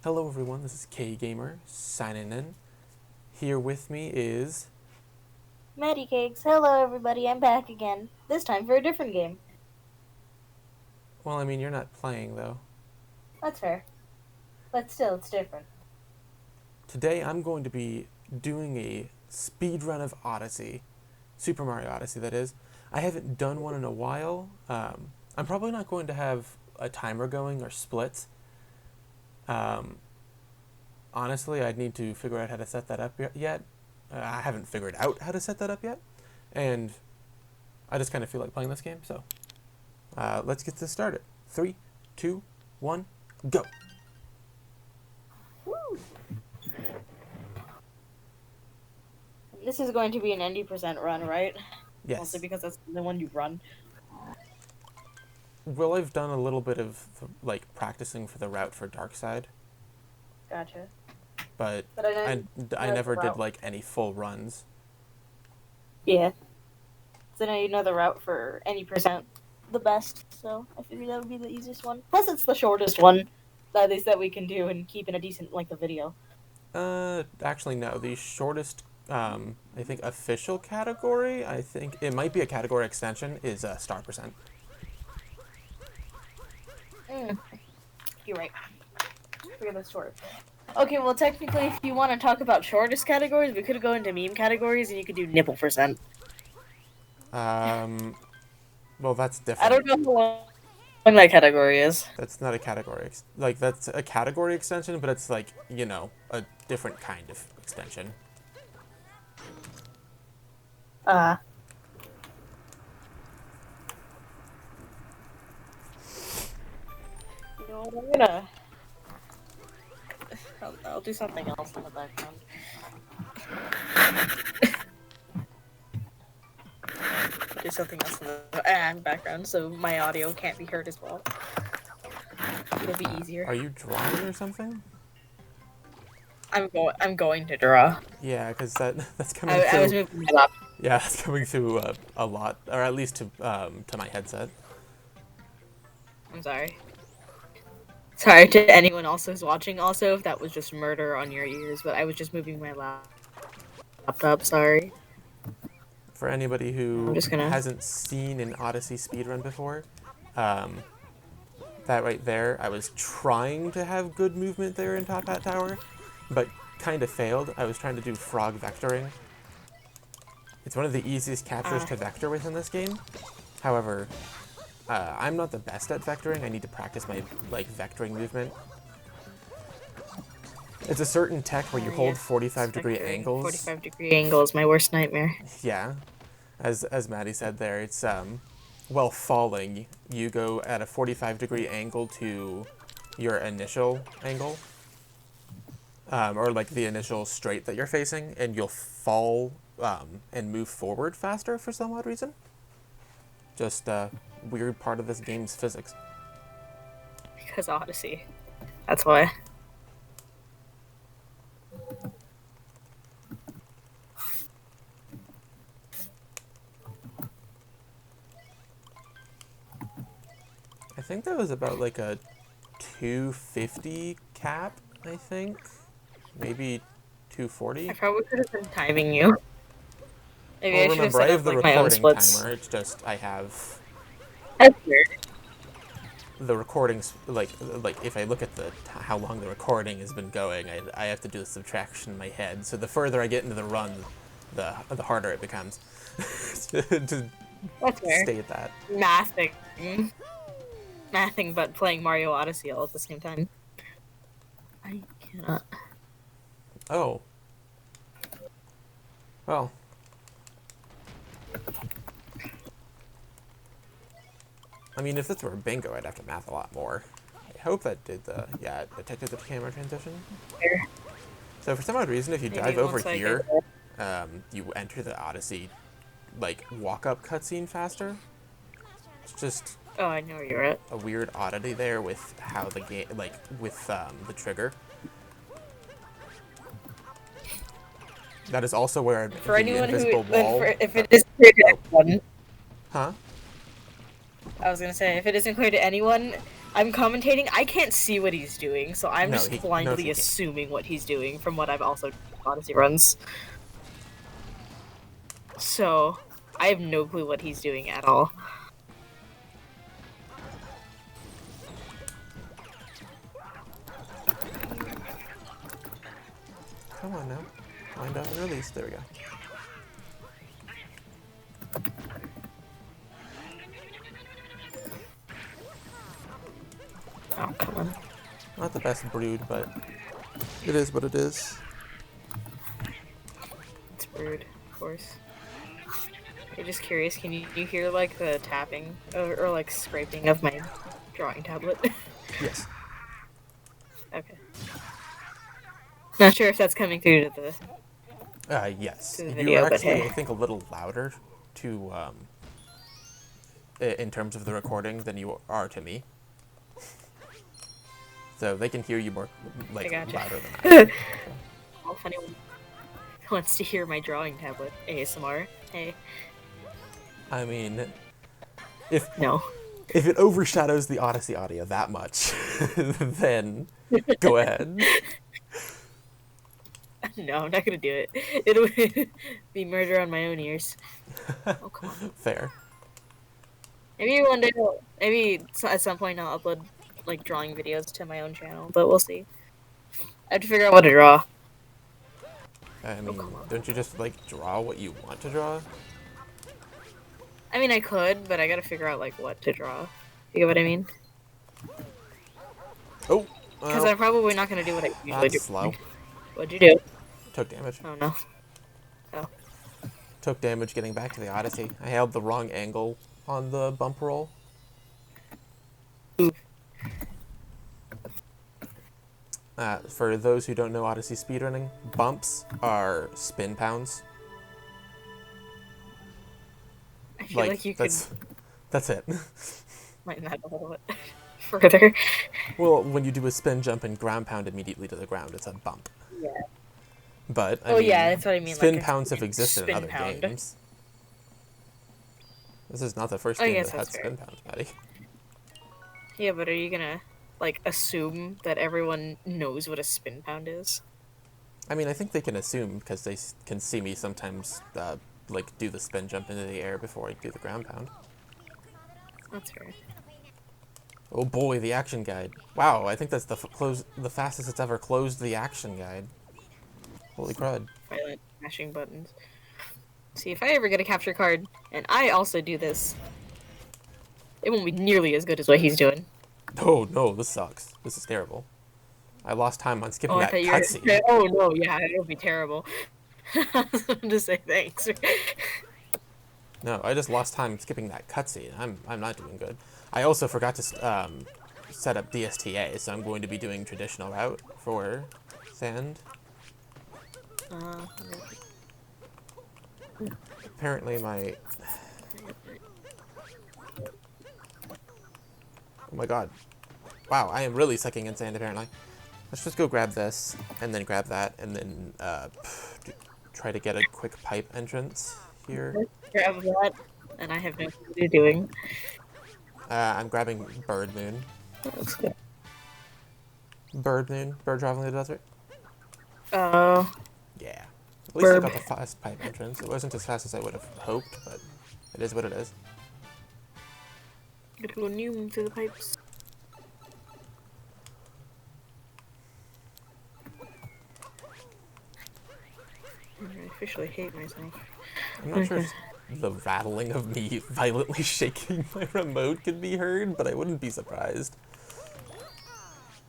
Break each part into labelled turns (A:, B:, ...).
A: Hello everyone, this is K Gamer signing in. Here with me is...
B: Matty Cakes. Hello, everybody. I'm back again. This time for a different game.
A: Well, I mean, you're not playing though.
B: That's fair. But still, it's different.
A: Today I'm going to be doing a speedrun of Odyssey. Super Mario Odyssey, that is. I haven't done one in a while. I'm probably not going to have a timer going or splits. Um, Honestly, I'd need to figure out how to set that up yet. I haven't figured out how to set that up yet. And I just kind of feel like playing this game, so let's get this started. 3, 2, 1, go.
B: Woo! This is going to be an 90% run, right?
A: Yes.
B: Mostly because that's the one you run.
A: Well, I've done a little bit of like practicing for the route for Darkside,
B: Gotcha.
A: but
B: But I
A: I
B: know the
A: never did
B: route.
A: like any full runs.
B: Yeah. So now you know the route for any percent the best, so I figured that would be the easiest one. Plus, it's the shortest one, at least that we can do and keep in a decent length of video.
A: Actually, no. The shortest, I think, official category, I think it might be a category extension, is star percent.
B: You're right. Forget the short. Okay, well, technically, if you want to talk about shortest categories, we could go into meme categories, and you could do nipple percent.
A: Well, that's
B: I
A: different.
B: don't know how long that category is.
A: That's not a category. Like, that's a category extension, but it's like, a different kind of extension.
B: Uh, you know what? I'll do something else in the background. I'll do something else in the background, so my audio can't be heard as well. It'll be easier.
A: Are you drawing or something?
B: I'm going to draw.
A: Yeah, because that's coming
B: I was
A: through.
B: moving my laptop.
A: Yeah, that's coming through a lot, or at least to my headset.
B: I'm sorry. Sorry to anyone else who's watching. Also, if that was just murder on your ears, but I was just moving my laptop. Sorry.
A: For anybody
B: I'm
A: who
B: just gonna.
A: hasn't seen an Odyssey speedrun before, um, that right there, I was trying to have good movement there in Top Hat Tower, but kind of failed. I was trying to do frog vectoring. It's one of the easiest captures to vector within this game. However, I'm not the best at vectoring. I need to practice my vectoring movement. It's a certain tech where you hold 45-degree angles.
B: 45-degree angle is my worst nightmare.
A: Yeah, as Maddie said there, it's while falling, you go at a 45-degree angle to your initial angle, or like the initial straight that you're facing, and you'll fall and move forward faster for some odd reason. Just a weird part of this game's physics.
B: Because Odyssey. That's why.
A: I think that was about like a 250 cap, I think. Maybe 240.
B: I probably could have been timing you. Maybe
A: Well,
B: I should have
A: remember, I
B: set
A: have
B: up
A: the
B: like my own
A: recording
B: splits.
A: timer. It's just I have
B: That's weird.
A: the recordings, like if I look at how long the recording has been going, I have to do the subtraction in my head. So the further I get into the run, the harder it becomes to
B: That's fair.
A: state that.
B: Mathing, but playing Mario Odyssey all at the same time. I cannot.
A: Oh. Well. I mean, if this were bingo, I'd have to math a lot more. I hope that did it detected the camera transition.
B: Fair.
A: So for some odd reason, if you
B: Maybe
A: dive over
B: once I
A: here,
B: get
A: you enter the Odyssey, walk-up cutscene faster. It's just
B: Oh, I know where you're at.
A: a weird oddity there with how the game, with the trigger. That is also where
B: For
A: the
B: anyone who,
A: invisible wall.
B: if it isn't clear to
A: Oh.
B: anyone,
A: Huh?
B: I was gonna say, if it isn't clear to anyone, I'm commentating. I can't see what he's doing, so I'm
A: No,
B: just
A: he
B: blindly
A: can't.
B: assuming what he's doing from what I've also done Odyssey runs. So I have no clue what he's doing at all.
A: Come on now. Wind up and release. There we go.
B: Oh, come on.
A: Not the best brood, but it is what it is.
B: It's rude, of course. I'm just curious, can you hear like the tapping or like scraping of my drawing tablet?
A: Yes.
B: Okay. Not sure if that's coming through to the
A: Yes.
B: to the
A: You
B: video,
A: were
B: but
A: actually,
B: hey.
A: I think, a little louder to, in terms of the recording than you are to me. So they can hear you more,
B: I
A: like,
B: gotcha.
A: louder than I can.
B: Well, if anyone wants to hear my drawing tablet ASMR, hey.
A: I mean, if
B: No.
A: if it overshadows the Odyssey audio that much, then go ahead.
B: No, I'm not gonna do it. It'll be murder on my own ears. Oh, come on.
A: Fair.
B: Maybe one day, maybe at some point I'll upload like drawing videos to my own channel, but we'll see. I have to figure out what to draw.
A: I
B: Oh,
A: mean,
B: come on.
A: don't you just, like, draw what you want to draw?
B: I mean, I could, but I gotta figure out like what to draw. You get what I mean?
A: Oh,
B: Because
A: well,
B: I'm probably not gonna do what I usually
A: that's
B: do.
A: slow.
B: What'd you do?
A: Took damage.
B: Oh no. Oh.
A: Took damage getting back to the Odyssey. I held the wrong angle on the bump roll. For those who don't know Odyssey speedrunning, bumps are spin pounds.
B: I feel like you could
A: that's it.
B: lighten that a little bit further.
A: Well, when you do a spin jump and ground pound immediately to the ground, it's a bump.
B: Yeah.
A: But I
B: Oh
A: mean,
B: yeah, that's what I mean.
A: spin
B: Like
A: pounds have existed in
B: spin
A: other
B: pound.
A: games. This is not the first
B: I
A: game
B: guess
A: that had
B: that's fair.
A: spin pounds, Maddie.
B: Yeah, but are you gonna like assume that everyone knows what a spin pound is?
A: I mean, I think they can assume because they can see me sometimes, like, do the spin jump into the air before I do the ground pound.
B: That's fair.
A: Oh boy, the action guide. Wow, I think that's the fastest it's ever closed the action guide. Holy crud.
B: Violent mashing buttons. See, if I ever get a capture card, and I also do this, it won't be nearly as good as what he's doing.
A: Oh no, this sucks. This is terrible. I lost time on skipping
B: Oh, I
A: that
B: thought you were.
A: cutscene.
B: Oh no, yeah, it'll be terrible. I was going to say thanks.
A: No, I just lost time skipping that cutscene. I'm not doing good. I also forgot to set up DSTA, so I'm going to be doing traditional route for sand. Apparently my... Oh my god. Wow, I am really sucking in sand apparently. Let's just go grab this, and then grab that, and then try to get a quick pipe entrance here.
B: Grab that, and I have no clue what you're doing.
A: I'm grabbing Bird Moon.
B: That looks good.
A: Bird Moon? Bird traveling the desert? Yeah. At least I got the fast pipe entrance. It wasn't as fast as I would have hoped, but it is what it is.
B: Gotta go new through the pipes. I officially hate myself.
A: I'm not sure if the rattling of me violently shaking my remote can be heard, but I wouldn't be surprised.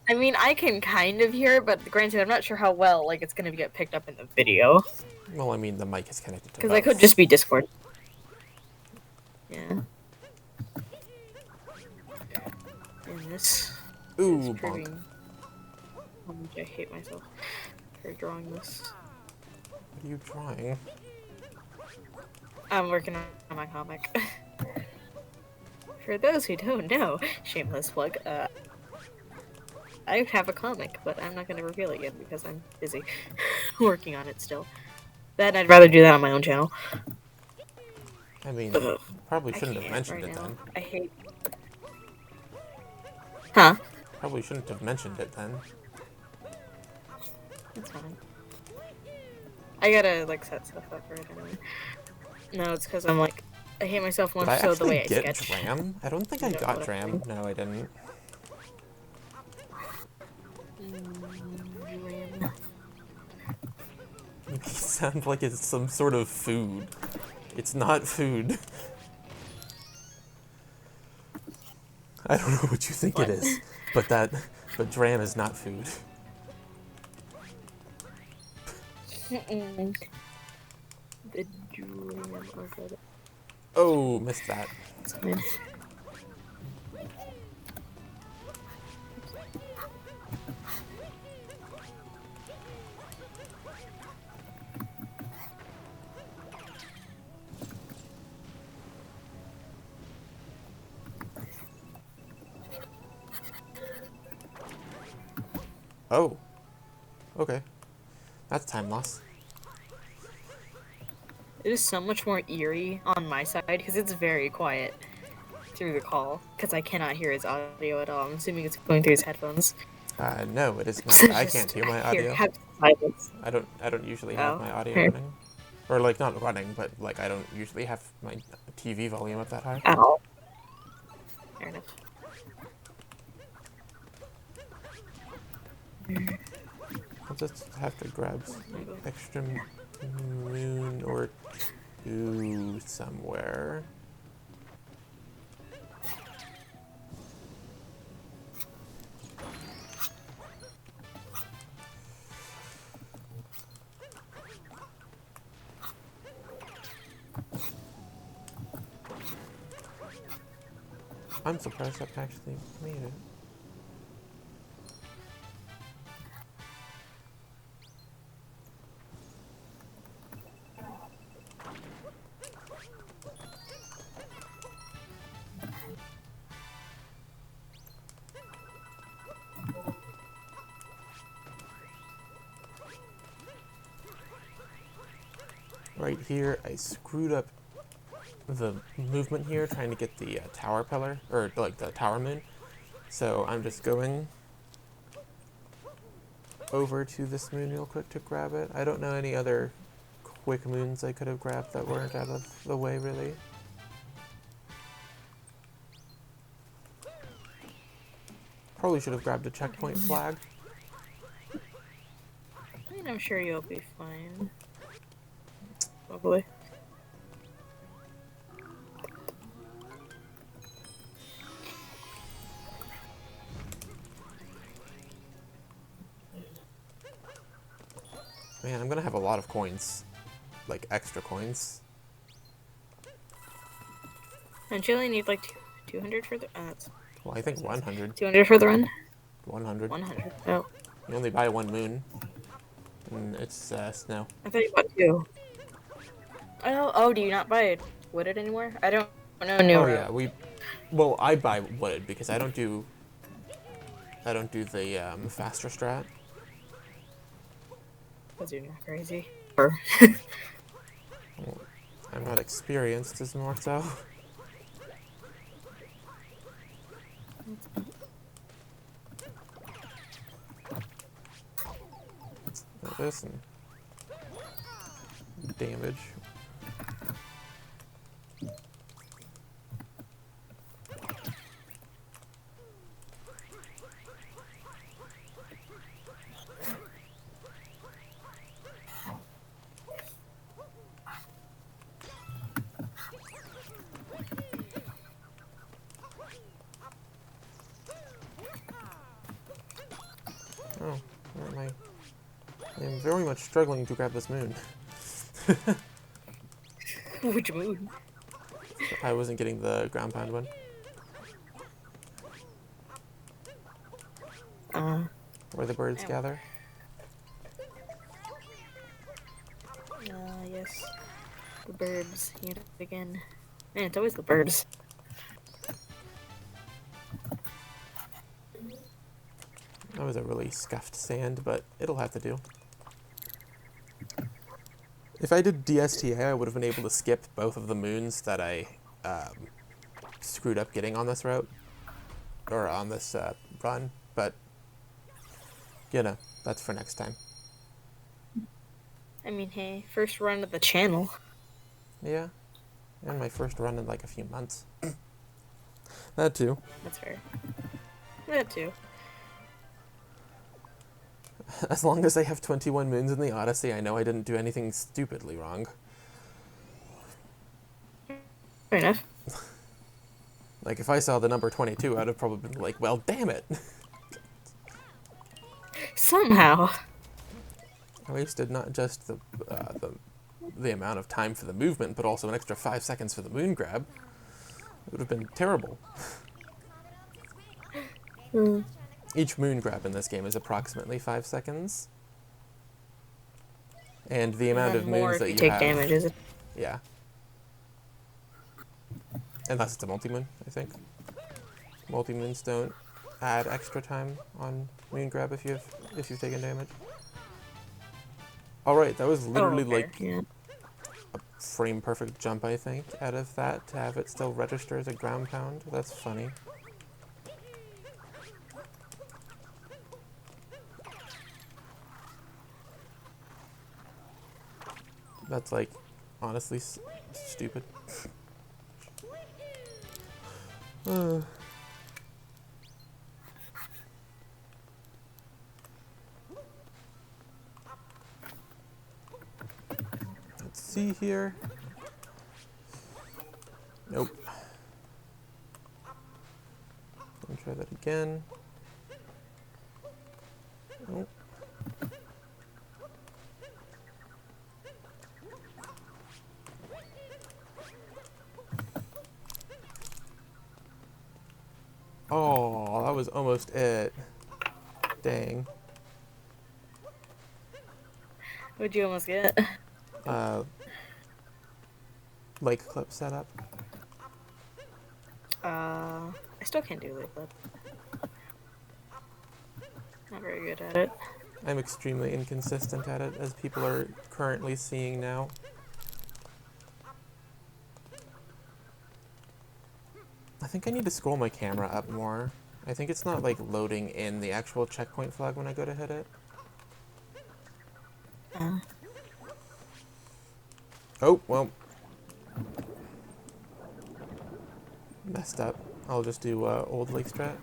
B: I mean, I can kind of hear it, but granted, I'm not sure how well like it's gonna get picked up in the video.
A: Well, I mean, the mic is connected to both.
B: Because I could just be Discord. Yeah. And this
A: Ooh,
B: is
A: bonk.
B: proving how much I hate myself for drawing this.
A: What are you drawing?
B: I'm working on my comic. For those who don't know, shameless plug, I have a comic, but I'm not going to reveal it yet because I'm busy working on it still. Then I'd rather do that on my own channel.
A: I mean, probably shouldn't have mentioned it then.
B: I hate... Huh?
A: Probably shouldn't have mentioned it then.
B: That's fine. I gotta like set stuff up right anyway. No, it's because I'm like I hate myself more
A: Did I
B: so the
A: actually
B: way I
A: get
B: sketch.
A: Dram? I don't think
B: You
A: I
B: know
A: got
B: what I'm
A: Dram.
B: doing.
A: No, I didn't. You sound like it's some sort of food. It's not food. I don't know what you think it
B: What?
A: is, but Dram is not food.
B: The dream of it.
A: Oh, missed that.
B: It's fine.
A: Oh, okay. That's time loss.
B: It is so much more eerie on my side because it's very quiet through the call because I cannot hear his audio at all. I'm assuming it's going through his headphones.
A: No, it is
B: So
A: not. I can't
B: just
A: hear my
B: hear
A: audio.
B: have silence.
A: I don't usually have
B: Oh,
A: my audio
B: fair.
A: running. Or, like, not running, but, like, I don't usually have my TV volume up that high.
B: Ow. Fair enough.
A: I'll just have to grab an extra moon or two somewhere. I'm surprised I've actually made it. Right here, I screwed up the movement here, trying to get the tower pillar, or like the tower moon. So I'm just going over to this moon real quick to grab it. I don't know any other quick moons I could have grabbed that weren't out of the way, really. Probably should have grabbed a checkpoint flag.
B: And I'm sure you'll be fine. Probably.
A: Man, I'm gonna have a lot of coins. Like, extra coins.
B: Don't you only need like 200 for the? That's
A: Well, I think 100.
B: 200 for the run.
A: 100.
B: 100. Oh,
A: You only buy one moon. And it's snow.
B: I thought you bought two. Oh, do you not buy wooded anymore? I don't know new
A: Oh
B: route.
A: yeah, well, I buy wood because I don't do the faster strat.
B: Because you're not crazy. Or
A: Well, I'm not experienced as more so. Like this and damage. Oh, where am I? I'm very much struggling to grab this moon.
B: which moon?
A: I wasn't getting the ground pound one. Where the birds gather.
B: Yes. The burbs. Yet again. Man, it's always the burbs.
A: That was a really scuffed sand, but it'll have to do. If I did DSTA, I would have been able to skip both of the moons that I screwed up getting on this route. or on this run, but you know, that's for next time.
B: I mean, hey, first run of the channel.
A: Yeah, and my first run in like a few months. That too.
B: That's fair. That too.
A: As long as I have 21 moons in the Odyssey, I know I didn't do anything stupidly wrong.
B: Fair enough.
A: Like, if I saw the number 22, I'd have probably been like, well, damn it!
B: Somehow.
A: I wasted not just the amount of time for the movement, but also an extra 5 seconds for the moon grab. It would have been terrible. Each moon grab in this game is approximately 5 seconds. And the amount of moons that you
B: take
A: have...
B: damage, is it?
A: Yeah. Unless it's a multi-moon, I think. Multi-moons don't add extra time on moon grab if you've taken damage. Alright, that was literally like a frame perfect jump, I think, out of that to have it still register as a ground pound. That's funny. That's like honestly stupid. Let's see here. Nope. Let me try that again. Nope. Oh, that was almost it. Dang.
B: What'd you almost get?
A: Like clip setup.
B: I still can't do late clip. Not very good at it.
A: I'm extremely inconsistent at it, as people are currently seeing now. I think I need to scroll my camera up more. I think it's not like loading in the actual checkpoint flag when I go to hit it. Oh, well. Messed up. I'll just do old Lake Strat.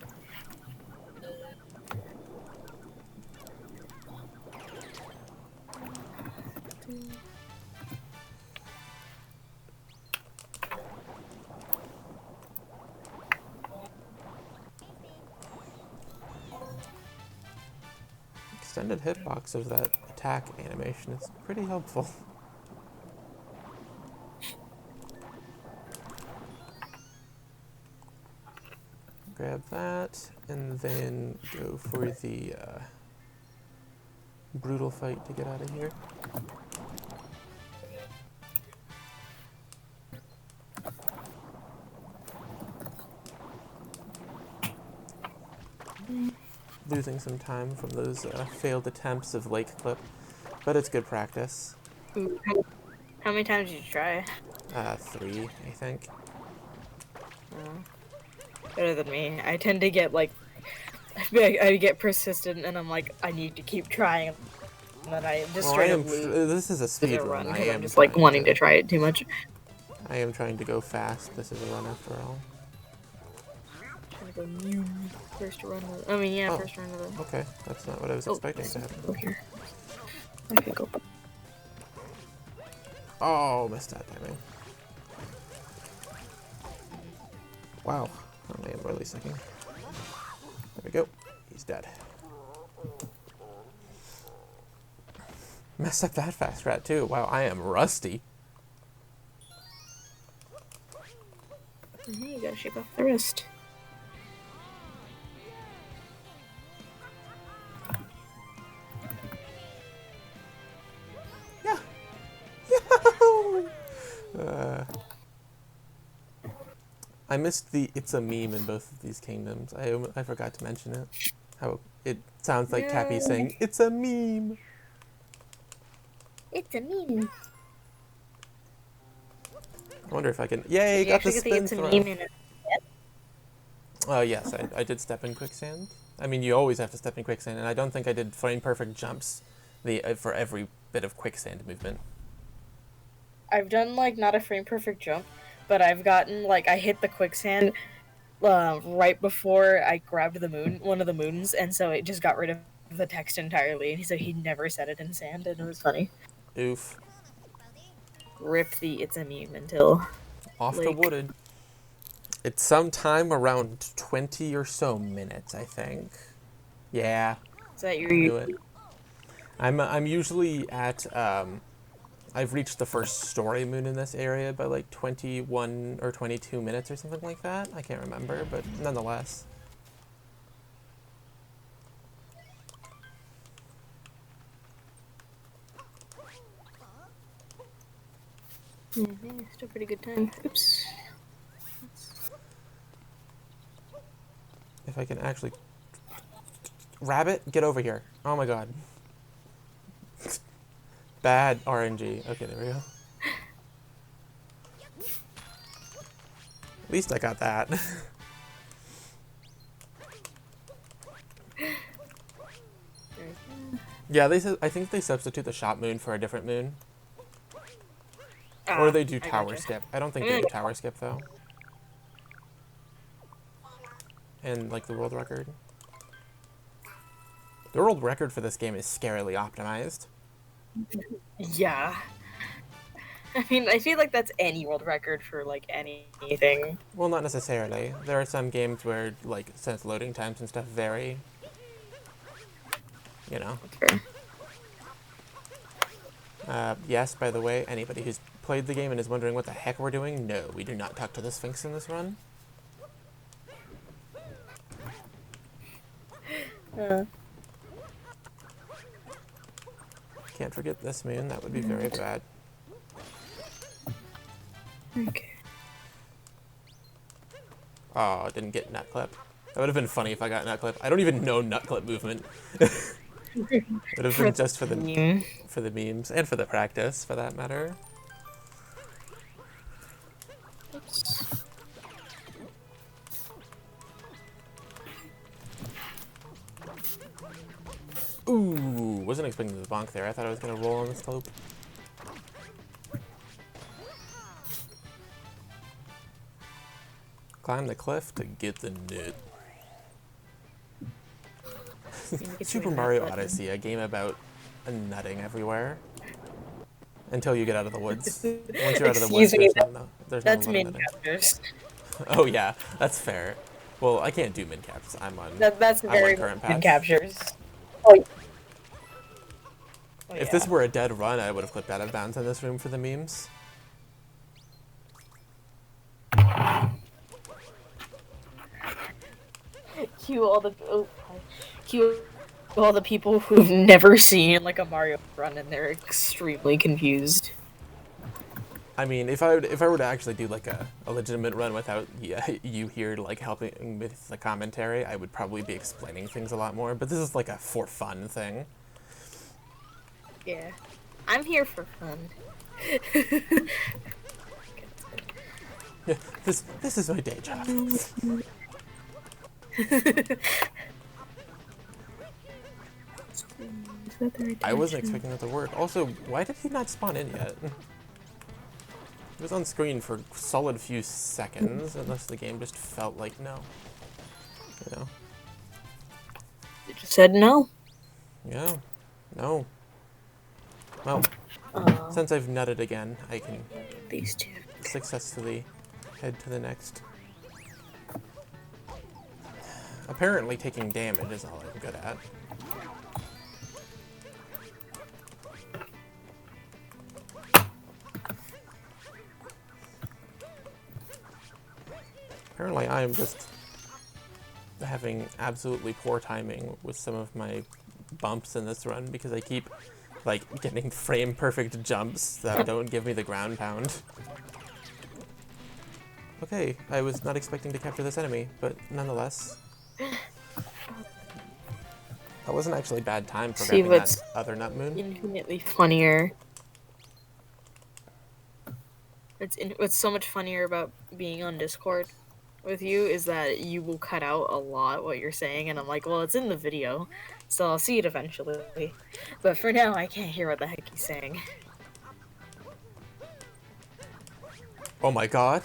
A: Extended hitbox of that attack animation is pretty helpful. Grab that, and then go for the brutal fight to get out of here. Losing some time from those failed attempts of lake clip, but it's good practice.
B: How many times did you try?
A: 3, I think.
B: Better than me. I tend to get like, I get persistent, and I'm like, I need to keep trying, and then I just straight up lose.
A: This is a speed run. I am
B: I'm just like wanting to try it too much.
A: I am trying to go fast. This is a run after all.
B: First run of the, I mean, yeah, first run of the...
A: Okay, that's not what I was expecting to happen.
B: Go here. Okay, go.
A: Oh, missed that timing. Wow, I am really sucking. There we go. He's dead. Messed up that fast rat too. Wow, I am rusty.
B: You gotta shake off the wrist.
A: I missed the "it's a meme" in both of these kingdoms. I forgot to mention it. How it sounds like Cappy saying "it's a meme."
B: It's a meme.
A: I wonder if I can. Yay! Got the spin throw. Yes, I did step in quicksand. I mean, you always have to step in quicksand, and I don't think I did frame perfect jumps for every bit of quicksand movement.
B: I've done like not a frame perfect jump, but I've gotten like I hit the quicksand right before I grabbed one of the moons, and so it just got rid of the text entirely. And so he never said it in sand, and it was funny.
A: Oof.
B: Rip the it's a meme until
A: Off to
B: like
A: wooded. It's sometime around 20 or so minutes, I think. Yeah,
B: is that
A: I
B: your
A: knew it. I'm usually at I've reached the first story moon in this area by like 21 or 22 minutes or something like that. I can't remember, but nonetheless.
B: still pretty good time. Oops.
A: If I can actually Rabbit, get over here. Oh my god. Bad RNG. Okay, there we go. At least I got that. Yeah, I think they substitute the shop moon for a different moon. Or they do
B: I
A: tower
B: gotcha.
A: skip. I don't think they do tower skip though. And like the world record. The world record for this game is scarily optimized.
B: Yeah. I mean, I feel like that's any world record for like anything.
A: Well, not necessarily. There are some games where like since loading times and stuff vary. You know.
B: Okay.
A: Yes, by the way, anybody who's played the game and is wondering what the heck we're doing, no, we do not talk to the Sphinx in this run. Can't forget this moon, that would be very bad.
B: Okay.
A: Oh, didn't get nut clip. That would have been funny if I got nut clip. I don't even know nut clip movement. It would have been just for the memes and for the practice, for that matter.
B: Oops.
A: Ooh, wasn't expecting the bonk there. I thought I was gonna roll on the slope. Climb the cliff to get the nut. Super Mario Odyssey, a game about nutting everywhere. Until you get out of the woods. Once you're out of the woods,
B: Excuse me,
A: there's not
B: that's
A: a lot of
B: main
A: nutting.
B: characters.
A: Oh yeah, that's fair. Well, I can't do mid caps.
B: That's
A: I'm
B: very
A: on current
B: main
A: patch.
B: captures. Oh,
A: If this were a dead run, I would have clipped out of bounds in this room for the memes.
B: cue all the cue all the people who've never seen like a Mario run and they're extremely confused.
A: I mean, if I were to actually do like a legitimate run without you here like helping with the commentary, I would probably be explaining things a lot more. But this is like a for fun thing.
B: Yeah, I'm here for fun.
A: Yeah, this is my day job. I wasn't expecting that to work. Also, why did he not spawn in yet? He was on screen for a solid few seconds, unless the game just felt like no. You know?
B: It just said no.
A: Yeah. No. Well, since I've nutted again, I can
B: These two.
A: successfully head to the next. Apparently taking damage is all I'm good at. Apparently I am just having absolutely poor timing with some of my bumps in this run because I keep like getting frame perfect jumps that don't give me the ground pound. Okay, I was not expecting to capture this enemy, but nonetheless. That wasn't actually bad time for grabbing that other nut moon.
B: Infinitely funnier. What's so much funnier about being on Discord with you is that you will cut out a lot what you're saying, and I'm like, well, it's in the video, so I'll see it eventually. But for now, I can't hear what the heck he's saying.
A: Oh my god.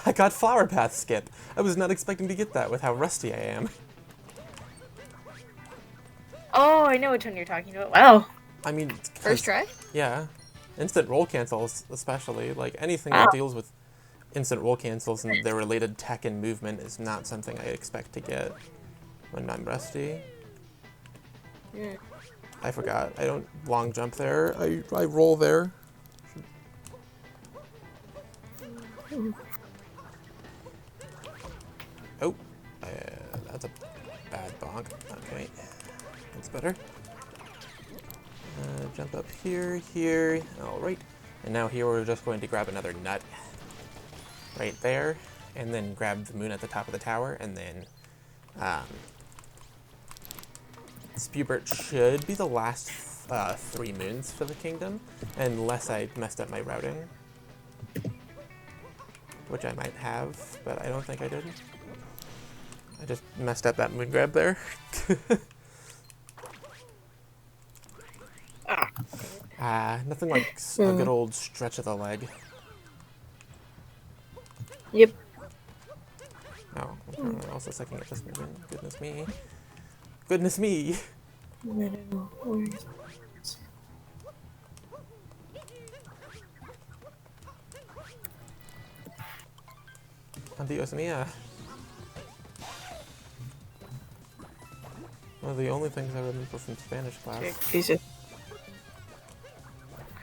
A: I got Flower Path skip. I was not expecting to get that with how rusty I am.
B: Oh, I know which one you're talking about. Wow.
A: I mean,
B: First try?
A: yeah. Instant roll cancels, especially. Like, anything
B: Wow.
A: that deals with instant roll cancels and their related tech and movement is not something I expect to get when I'm rusty.
B: Mm.
A: I forgot. I don't long jump there. I roll there. Oh, that's a bad bonk. Okay, that's better. Jump up here, here. All right, and now here we're just going to grab another nut right there, and then grab the moon at the top of the tower, and then Spewbert should be the last 3 moons for the kingdom, unless I messed up my routing, which I might have, but I don't think I did. I just messed up that moon grab there. Nothing like a good old stretch of the leg.
B: Yep.
A: Oh, I'm also sucking at this movement. Goodness me. Goodness me! Adios mia. One of the only things I remember from Spanish class.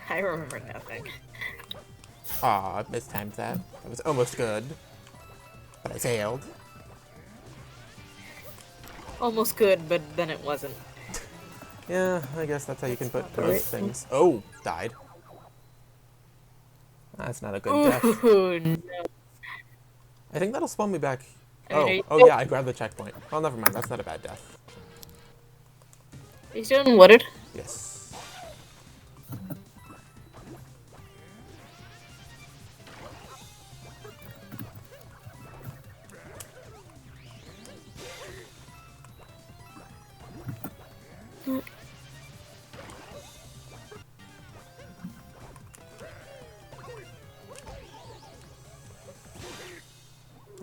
B: I remember nothing.
A: Aw, I mistimed that. That was almost good. But I failed.
B: Almost good, but then it wasn't.
A: Yeah, I guess that's how you can put most things. Oh, died. That's not a good death.
B: Ooh, no.
A: I think that'll spawn me back.
B: I mean,
A: Oh yeah, I grabbed the checkpoint. Oh, never mind. That's not a bad death.
B: Are you still in wooded?
A: Yes.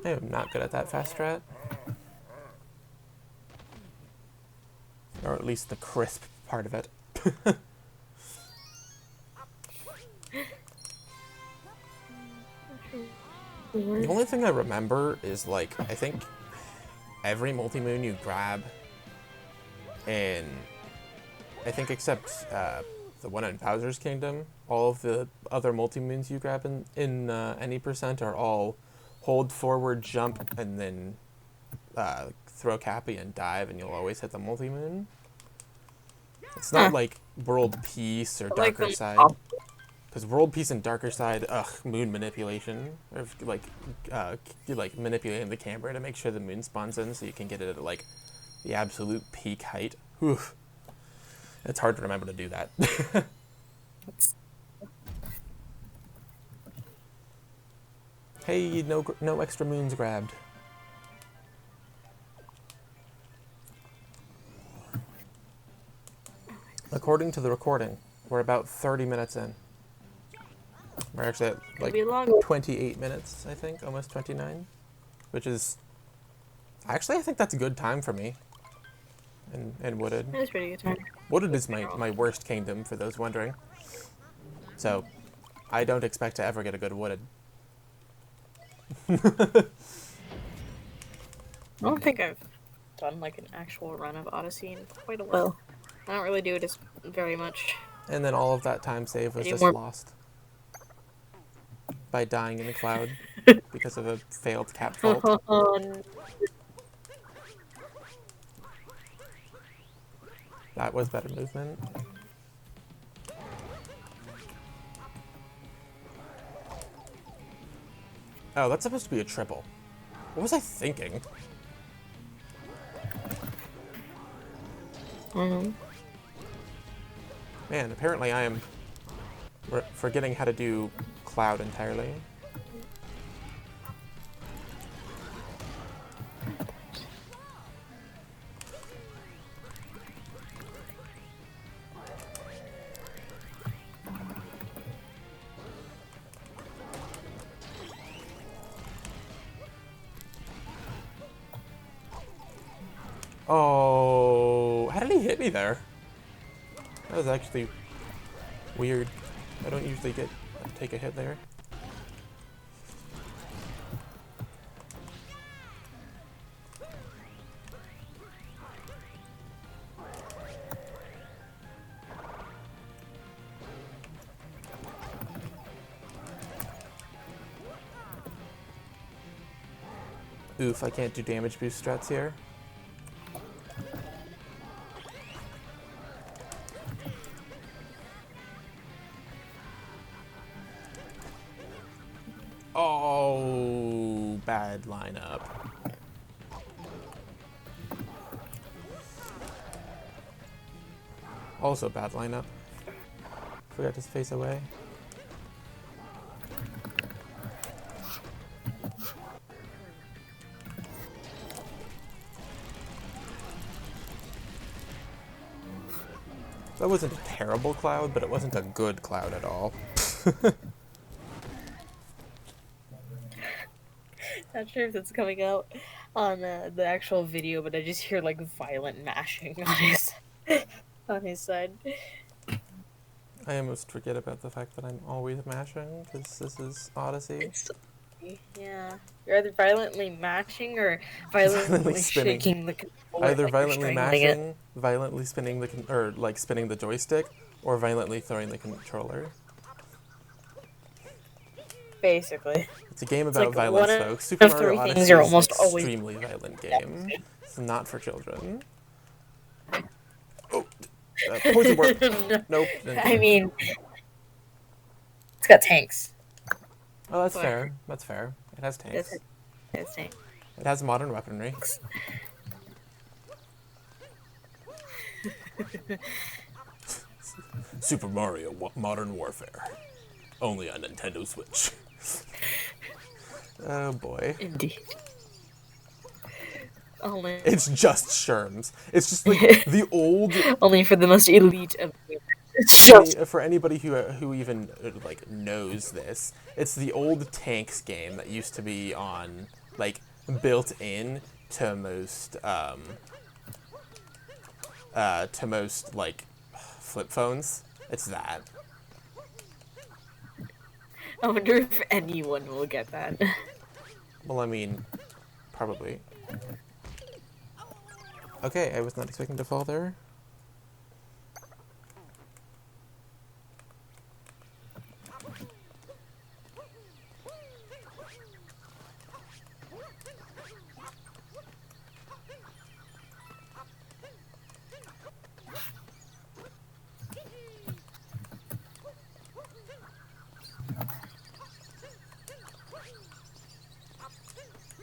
A: I am not good at that fast strat. Or at least the crisp part of it. The only thing I remember is, like, I think every multi-moon you grab in, I think except the one in Bowser's Kingdom, all of the other multi-moons you grab in any percent are all hold forward, jump, and then throw Cappy and dive, and you'll always hit the multi-moon. It's not like World Peace or Darker Side. Because World Peace and Darker Side, moon manipulation. Or, like manipulating the camera to make sure the moon spawns in so you can get it at, like, the absolute peak height. Whew. It's hard to remember to do that. Hey, no extra moons grabbed. According to the recording, we're about 30 minutes in. We're actually at like 28 minutes, I think, almost 29, which is actually, I think that's a good time for me. In Wooded.
B: That is pretty good time.
A: Wooded is my worst kingdom, for those wondering. So, I don't expect to ever get a good Wooded.
B: I don't think I've done like an actual run of Odyssey in quite a while. I don't really do it as very much.
A: And then all of that time save was just lost by dying in a cloud because of a failed cap vault. That was better movement. Oh, that's supposed to be a triple. What was I thinking? Man, apparently I am forgetting how to do cloud entirely. Oh, how did he hit me there? That was actually weird. I don't usually take a hit there. Oof, I can't do damage boost strats here. Oh, bad lineup. Also bad lineup. Forgot to face away. That wasn't a terrible cloud, but it wasn't a good cloud at all.
B: Not sure if that's coming out on the actual video, but I just hear like violent mashing on his side.
A: I almost forget about the fact that I'm always mashing, because this is Odyssey.
B: Yeah, you're either violently mashing or
A: Violently
B: violently
A: spinning.
B: shaking the controller.
A: Either
B: like you're
A: violently
B: strangling it.
A: mashing, violently spinning spinning the joystick, or violently throwing the controller.
B: Basically,
A: It's a game
B: it's
A: about
B: like
A: violence,
B: one
A: folks. Super
B: of
A: Mario
B: three things
A: Odyssey
B: are
A: is an
B: almost always.
A: extremely violent game. It's not for children. Oh, poison warp. Nope.
B: I mean, it's got tanks.
A: Oh, that's fair. That's fair. It has tanks.
B: It's tanks.
A: It has modern weaponry. Super Mario Modern Warfare. Only on Nintendo Switch. Oh boy.
B: Indeed. Only,
A: It's just Sherms. It's just like the old.
B: only for the most elite of
A: For anybody who even like knows this, it's the old tanks game that used to be on like built in to most like flip phones. It's that.
B: I wonder if anyone will get that.
A: Well, I mean, probably. Okay, I was not expecting to fall there.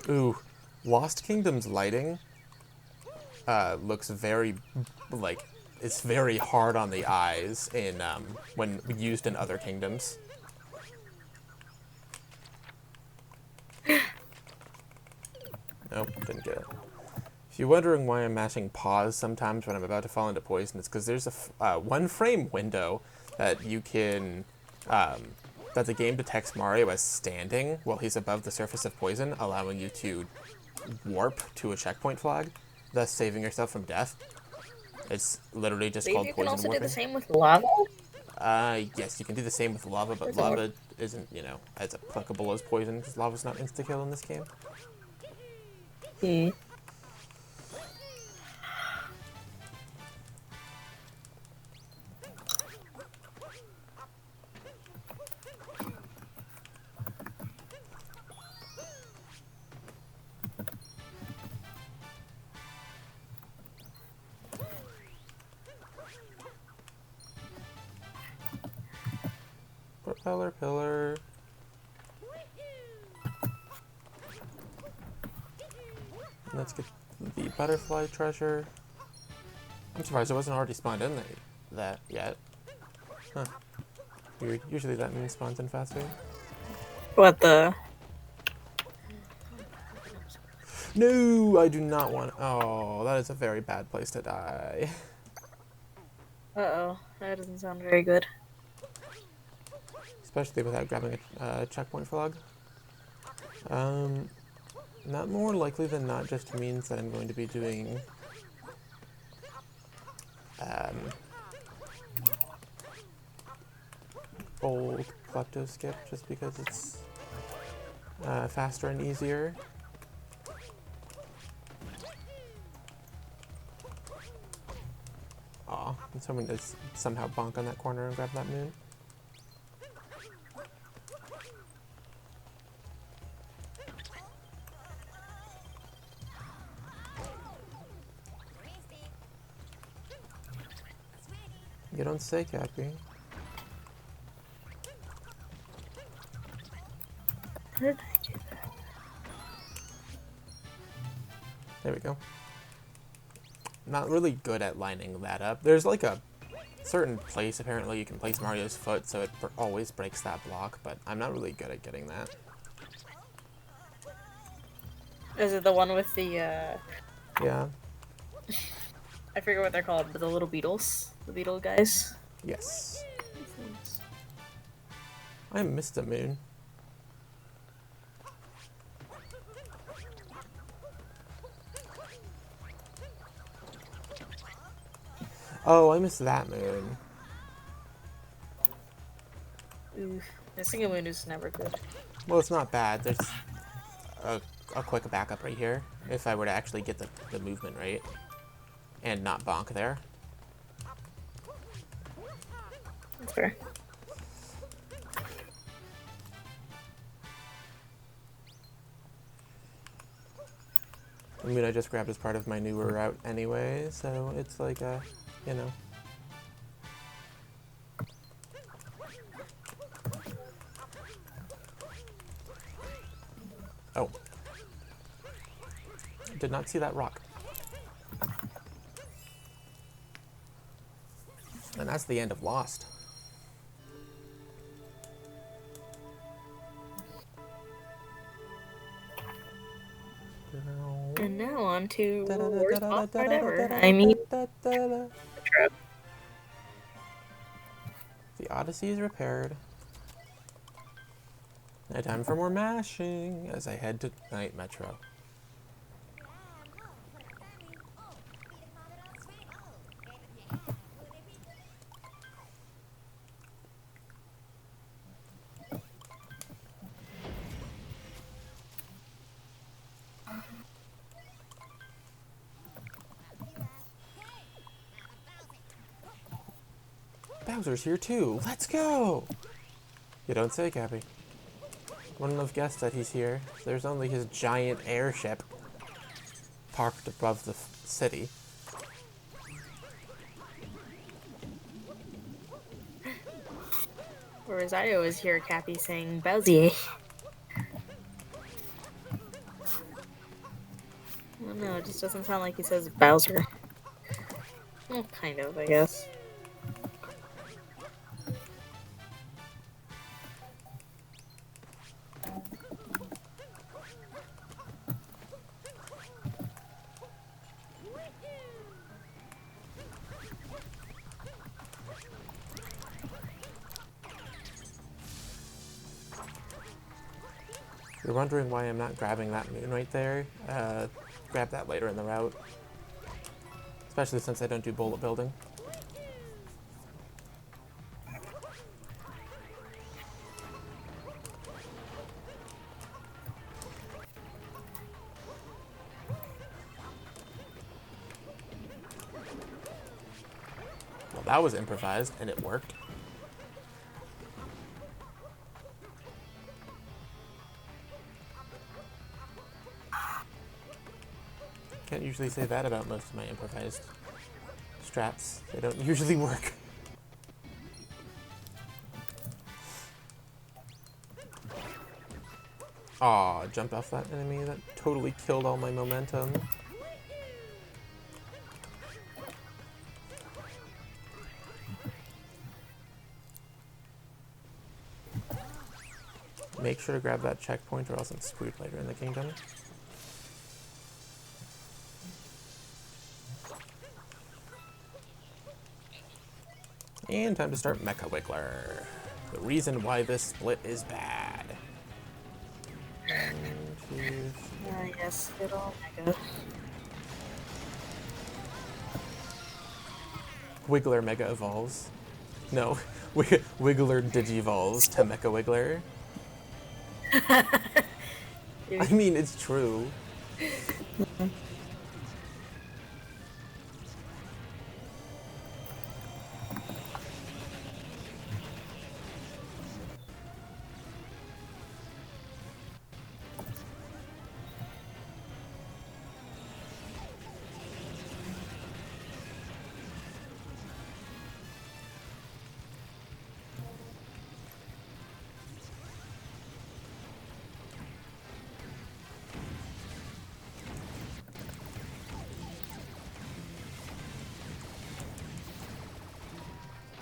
A: Ooh, Lost Kingdom's lighting looks very, like, it's very hard on the eyes in when used in other kingdoms. Nope, didn't get it. If you're wondering why I'm mashing pause sometimes when I'm about to fall into poison, it's because there's a one frame window that you can, that the game detects Mario as standing while he's above the surface of poison, allowing you to warp to a checkpoint flag, thus saving yourself from death. It's literally just
B: Believe
A: called
B: you can
A: poison
B: also
A: warping.
B: do the same with lava?
A: Yes, you can do the same with lava, but lava isn't, as applicable as poison, because lava's not insta-kill in this game.
B: Hmm.
A: Propeller pillar. Let's get the butterfly treasure. I'm surprised it wasn't already spawned in that yet. Huh. Weird. Usually that means spawns in faster.
B: What the?
A: No, I do not want. Oh, that is a very bad place to die.
B: Uh-oh. That doesn't sound very good.
A: Especially without grabbing a checkpoint flag. Not more likely than not just means that I'm going to be doing old Klepto skip just because it's faster and easier. Aw, and someone does somehow bonk on that corner and grab that moon. You don't say, Cappy.
B: How did I do that?
A: There we go. Not really good at lining that up. There's like a certain place apparently you can place Mario's foot so it always breaks that block, but I'm not really good at getting that.
B: Is it the one with the,
A: Yeah.
B: I forget what they're called, but the little beetles? The beetle guys?
A: Yes. I missed a moon. Oh, I missed that moon.
B: Ooh, missing a moon is never good.
A: Well, it's not bad. There's a quick backup right here. If I were to actually get the movement right. And not bonk there.
B: That's fair.
A: I mean, I just grabbed as part of my newer route anyway, so it's like a, you know. Oh. Did not see that rock. And that's the end of Lost.
B: And now on to worst boss fight ever. I mean, the trap.
A: The Odyssey is repaired. Now time for more mashing as I head to Night Metro. Bowser's here too. Let's go! You don't say, Cappy. Wouldn't have guessed that he's here. There's only his giant airship parked above the city.
B: Rosario is here, Cappy, saying Bowsier. Oh no, it just doesn't sound like he says Bowser. Well, kind of, I guess.
A: You're wondering why I'm not grabbing that moon right there? Grab that later in the route. Especially since I don't do bullet building. Well, that was improvised, and it worked. Can't usually say that about most of my improvised strats. They don't usually work. Aw, jumped off that enemy. That totally killed all my momentum. Make sure to grab that checkpoint or else I'm screwed later in the kingdom. And time to start Mecha Wiggler. The reason why this split is bad.
B: Yes, little mega.
A: Wiggler Mega Evolves. No, Wiggler Digivolves to Mecha Wiggler. I mean, it's true.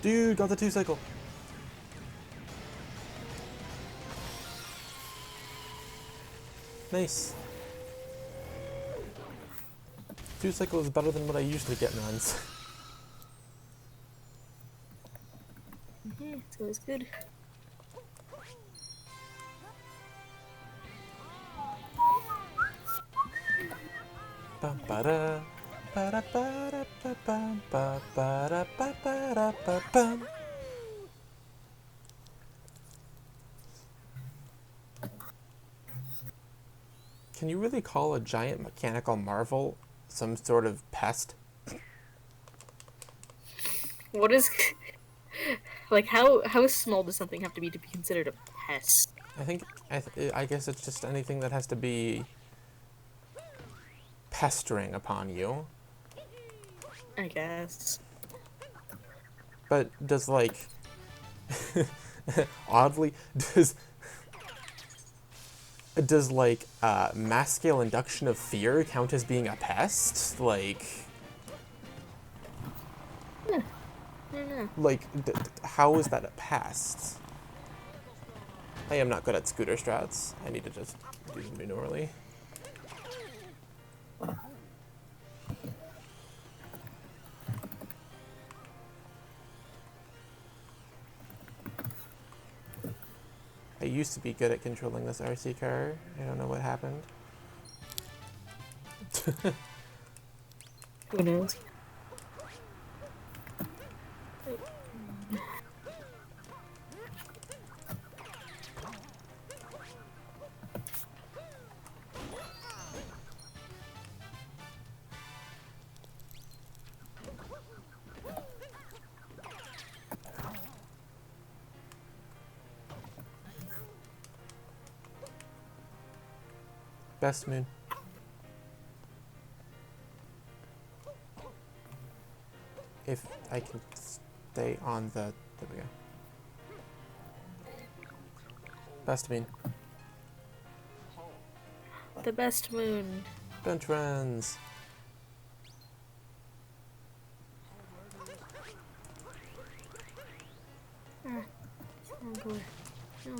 A: Dude, got the 2-cycle. Nice. 2-cycle is better than what I usually get in runs.
B: It's always good.
A: Bum ba-da, ba-da, ba-da, ba-bum, ba, ba-da, ba, ba-da, ba-bum. Can you really call a giant mechanical marvel some sort of pest?
B: What is like how small does something have to be considered a pest?
A: I guess it's just anything that has to be pestering upon you.
B: I guess.
A: But does like oddly does like mass scale induction of fear count as being a pest? Like
B: I don't know.
A: like how is that a pest? I am not good at scooter strats. I need to just do them normally. I used to be good at controlling this RC car. I don't know what happened.
B: Who knows?
A: Best moon. If I can stay on the... There we go. Best moon.
B: The best moon.
A: Bench runs.
B: Oh boy. No.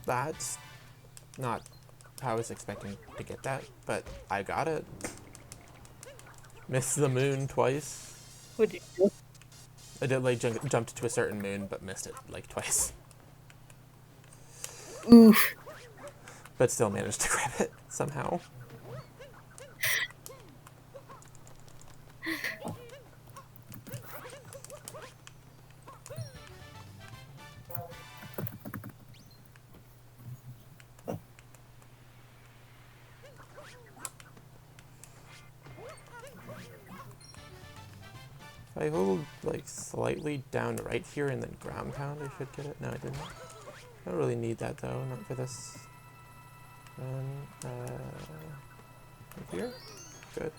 A: That's not how I was expecting to get that, but I got it. Missed the moon twice.
B: Would you do?
A: I did like jumped to a certain moon, but missed it like twice.
B: Oof.
A: But still managed to grab it somehow. If I hold like slightly down right here and then ground pound, I should get it. No, I didn't. I don't really need that though, not for this. And right here? Good.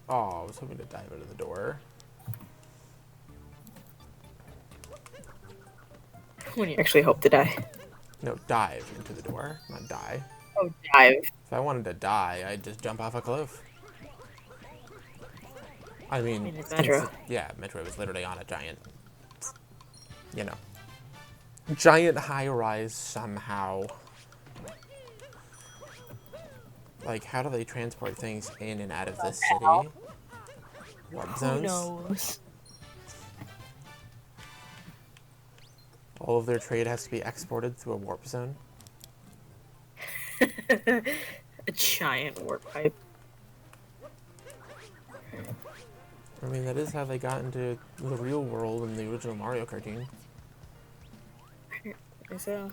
A: Oh, I was hoping to dive out of the door.
B: When you actually hope to die.
A: No, dive into the door, not die.
B: Oh, dive.
A: If I wanted to die, I'd just jump off a cliff. I mean,
B: It's Metro.
A: yeah, Metro was literally on a giant, you know, giant high-rise somehow. Like, how do they transport things in and out of this city? Warp
B: Who
A: zones?
B: knows?
A: All of their trade has to be exported through a warp zone?
B: A giant warp pipe.
A: I mean, that is how they got into the real world in the original Mario cartoon.
B: So,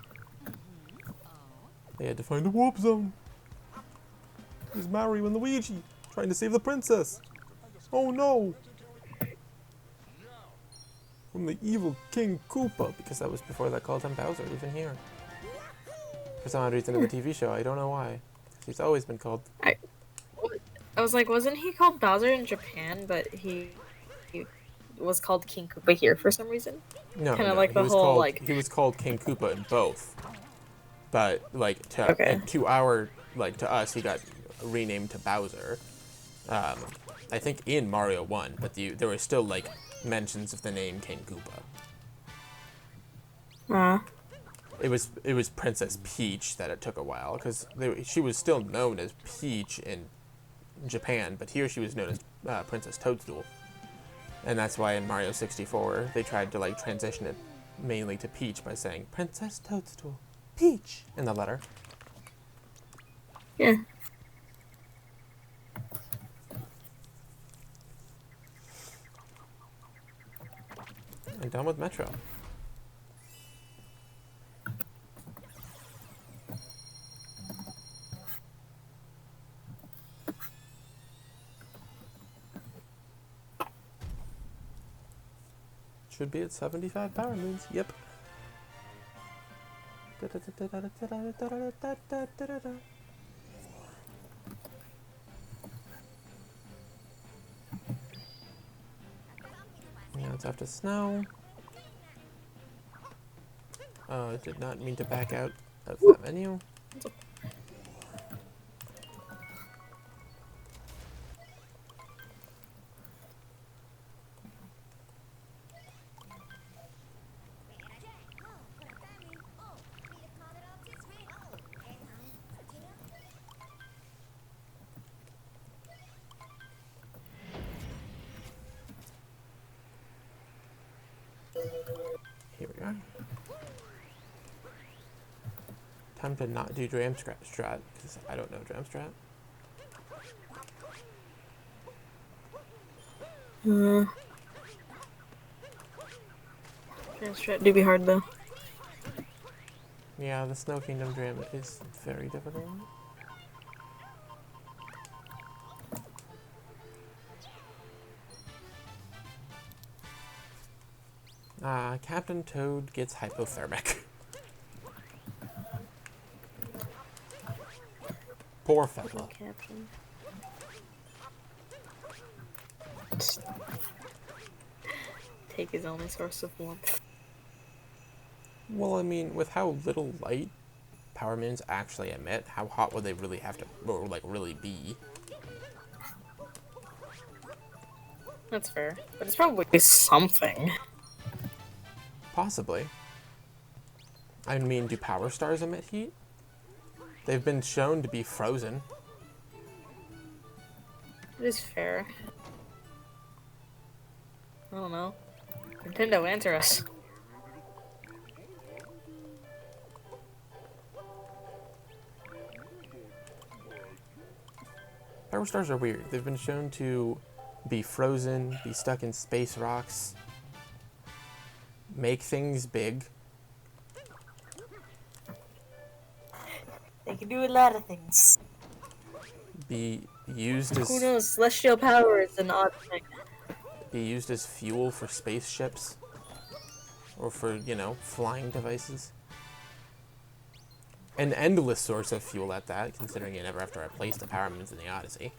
A: They had to find a warp zone. There's Mario and Luigi trying to save the princess. Oh no! From the evil King Koopa, because that was before they called him Bowser, even here. For some odd reason in the TV show, I don't know why. He's always been called.
B: I was like, wasn't he called Bowser in Japan, but he was called King Koopa here for some reason?
A: No,
B: Kind of
A: no,
B: like the whole, like...
A: he was called King Koopa in both. But, like,
B: Okay.
A: to us, he got renamed to Bowser. I think in Mario 1, but there were still, like, mentions of the name King Koopa. It was Princess Peach that it took a while, because she was still known as Peach in Japan, but here she was known as Princess Toadstool. And that's why in Mario 64, they tried to, like, transition it mainly to Peach by saying, Princess Toadstool, Peach, in the letter.
B: Yeah.
A: And done with Metro. Should be at 75 power moons. Yep. Now it's after snow. I did not mean to back out of that menu. Here we are. Time to not do Dram Strat, because I don't know Dram Strat.
B: Strat do be hard though.
A: Yeah, the Snow Kingdom Dram is very difficult. Captain Toad gets hypothermic. Poor fella.
B: Captain. Take his only source of warmth.
A: Well, I mean, with how little light power moons actually emit, how hot would they really have to, or like really be?
B: That's fair. But it's probably something.
A: Possibly. I mean, do power stars emit heat? They've been shown to be frozen.
B: It is fair. I don't know. Nintendo, answer us.
A: Power stars are weird. They've been shown to be frozen, be stuck in space rocks, make things big.
B: They can do a lot of things.
A: Be used
B: Who
A: as
B: knows? Celestial power is an odd thing.
A: fuel for spaceships or for, you know, flying devices. An endless source of fuel at that, considering you never have to replace the power moons in the Odyssey.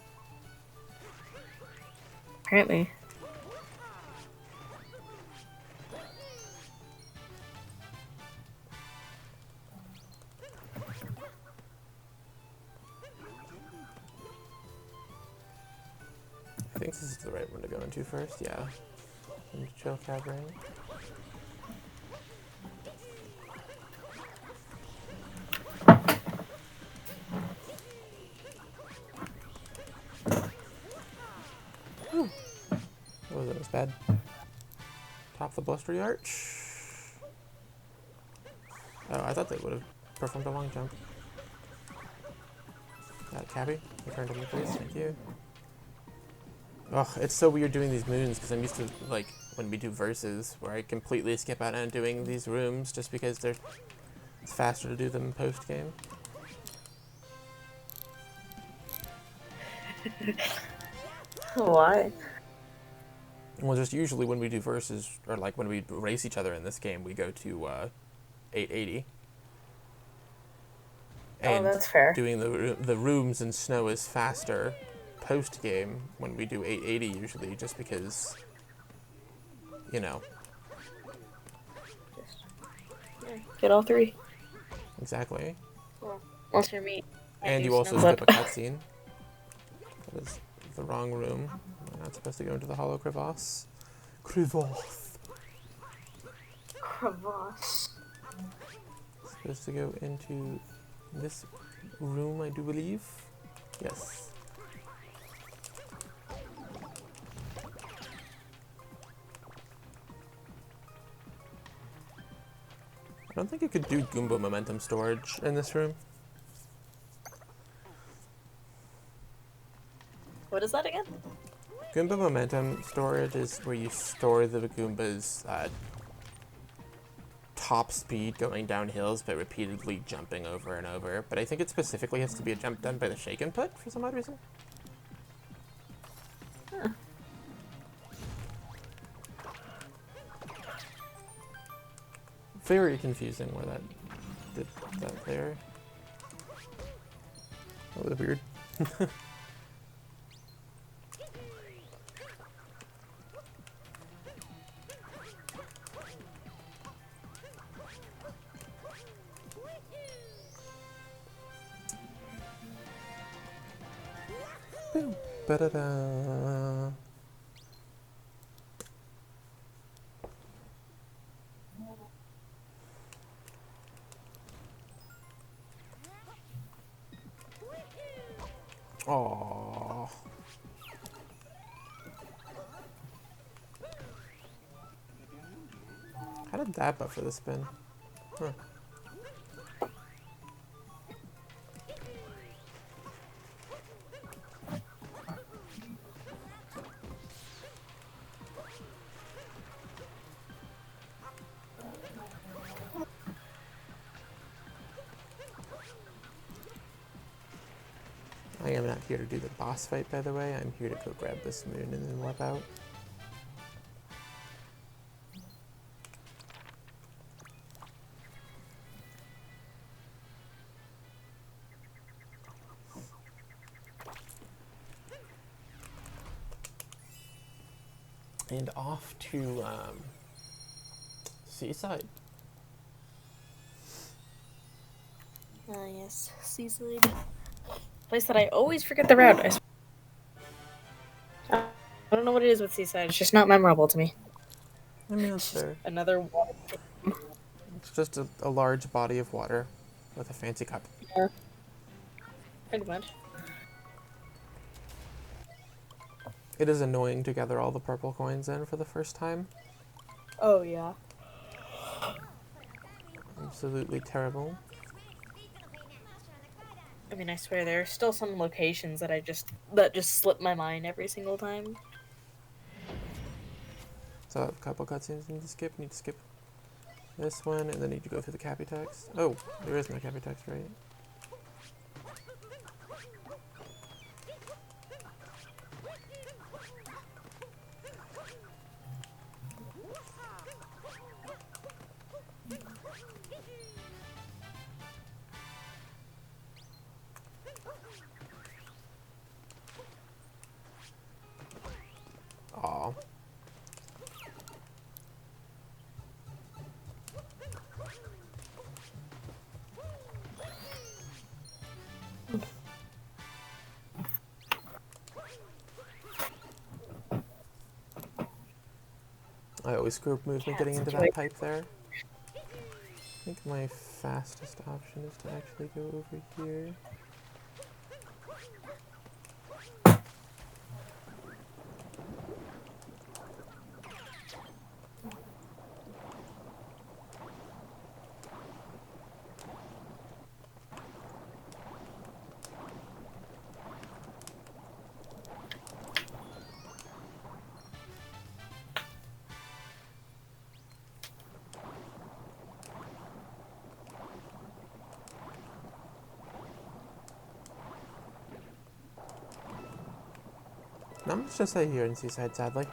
B: Apparently.
A: think this is the right one to go into first, yeah. Into Chill Cavern. Whew. Oh, that was bad. Top the Blustery Arch. Oh, I thought they would have performed a long jump. Cabby, return to me, please. Thank you. Ugh, it's so weird doing these moons because I'm used to, like, when we do verses, where I completely skip out on doing these rooms just because it's faster to do them post-game.
B: Why?
A: Well, just usually when we do verses, or like when we race each other in this game, we go to 880. And
B: that's fair.
A: doing the rooms in snow is faster post-game when we do 880 usually, just because, you know.
B: Get all three.
A: Exactly.
B: Well, unless you're me.
A: And you also skip a cutscene. That is the wrong room. We're not supposed to go into the hollow crevasse. Crevasse.
B: Crevasse.
A: Supposed to go into this room, I do believe. Yes. I don't think you could do Goomba momentum storage in this room.
B: What is that again?
A: Goomba momentum storage is where you store the Goomba's top speed going down hills but repeatedly jumping over and over. But I think it specifically has to be a jump done by the shake input for some odd reason.
B: Huh.
A: Very confusing where that did that there. That was weird. Boom. Ba-da-da. Aww. How did that buffer the spin? Huh. I am not here to do the boss fight, by the way. I'm here to go grab this moon and then warp out. And off to Seaside.
B: Yes, Seaside. Place that I always forget the route. I don't know what it is with Seaside. It's just not memorable to me.
A: I mean, that's fair.
B: Another water.
A: It's just a large body of water with a fancy cup.
B: Yeah. Pretty much.
A: It is annoying to gather all the purple coins in for the first time.
B: Oh, yeah.
A: Absolutely terrible.
B: I mean, I swear there are still some locations that just slip my mind every single time.
A: So a couple cutscenes need to skip. Need to skip this one, and then need to go through the Cappy text. Oh, there is no Cappy text, right? Aw. I always screw up movement getting into that pipe there. I think my fastest option is to actually go over here. Not much to say here in Seaside, sadly.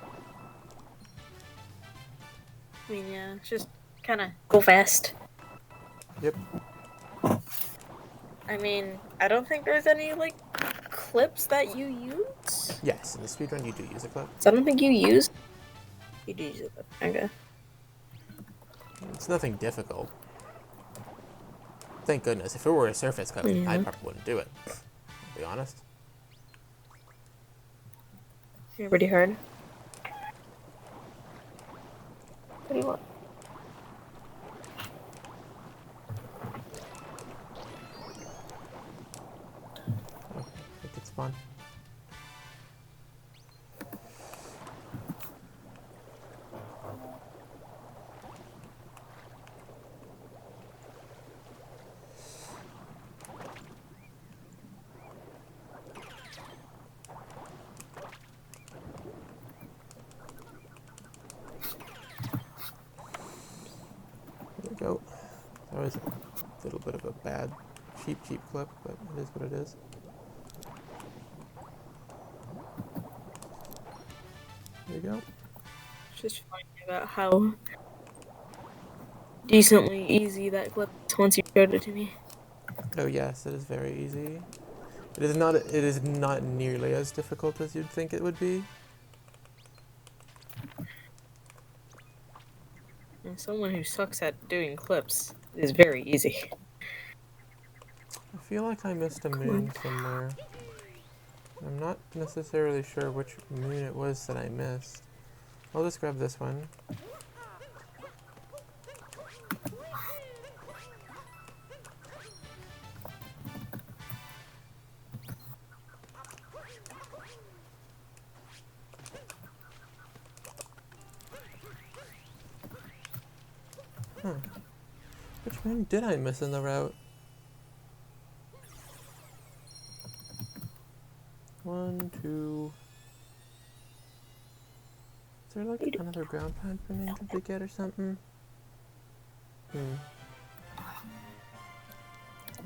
B: I mean, yeah, it's just kind of go fast.
A: Yep.
B: I mean, I don't think there's any, like, clips that you use.
A: Yes, in the speedrun you do use a clip.
B: So I don't think you use. You do use a clip. Okay.
A: It's nothing difficult. Thank goodness. If it were a surface clip, I probably wouldn't do it. To be honest.
B: You're pretty hard. What do you want?
A: Oh, it did spawn. There we go. That was a little bit of a bad, cheap clip, but it is what it is. There you go.
B: Just finding about how decently easy that clip is once you showed it to me.
A: Oh yes, it is very easy. It is not nearly as difficult as you'd think it would be.
B: And someone who sucks at doing clips is very easy.
A: I feel like I missed a moon somewhere. I'm not necessarily sure which moon it was that I missed. I'll just grab this one. Huh. Which moon did I miss in the route? 1, 2... Is there like another ground pound for me to get or something? I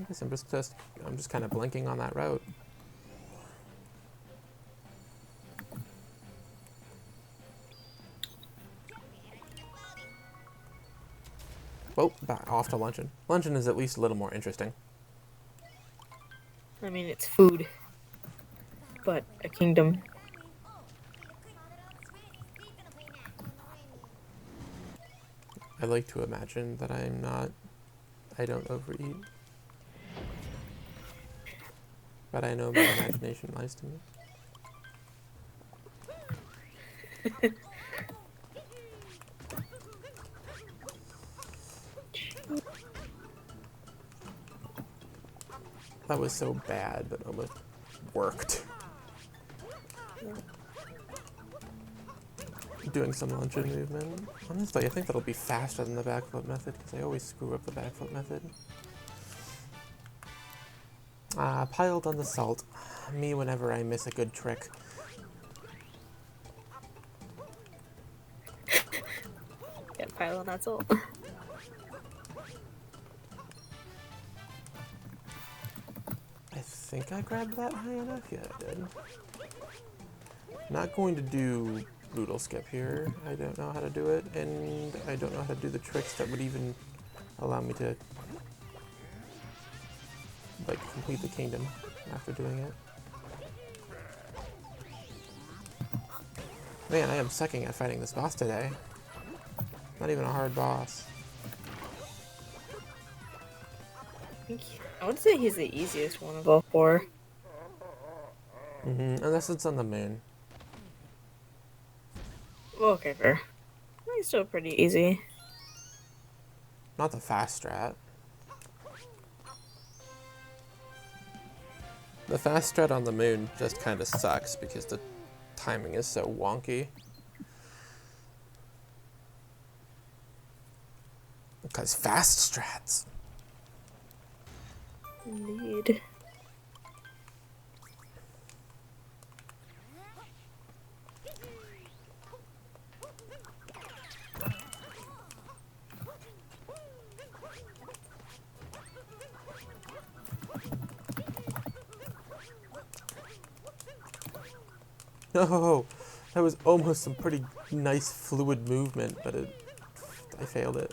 A: guess I'm just kind of blinking on that route. Oh, back off to luncheon. Luncheon is at least a little more interesting.
B: I mean, it's food, but a kingdom.
A: I like to imagine that I don't overeat. But I know my imagination lies to me. That was so bad, but almost worked. Doing some luncheon movement. Honestly, I think that'll be faster than the backflip method, because I always screw up the backflip method. Piled on the salt. Me whenever I miss a good trick.
B: Yeah, pile on that salt.
A: I think I grabbed that high enough? Yeah, I did. Not going to do brutal skip here. I don't know how to do it, and I don't know how to do the tricks that would even allow me to like complete the kingdom after doing it. Man, I am sucking at fighting this boss today. Not even a hard boss.
B: I would say he's the easiest one of all four.
A: Unless it's on the moon.
B: Okay, fair. It's still pretty easy.
A: Not the fast strat. The fast strat on the moon just kind of sucks because the timing is so wonky. Because fast strats.
B: Indeed.
A: No, that was almost some pretty nice fluid movement, but I failed it.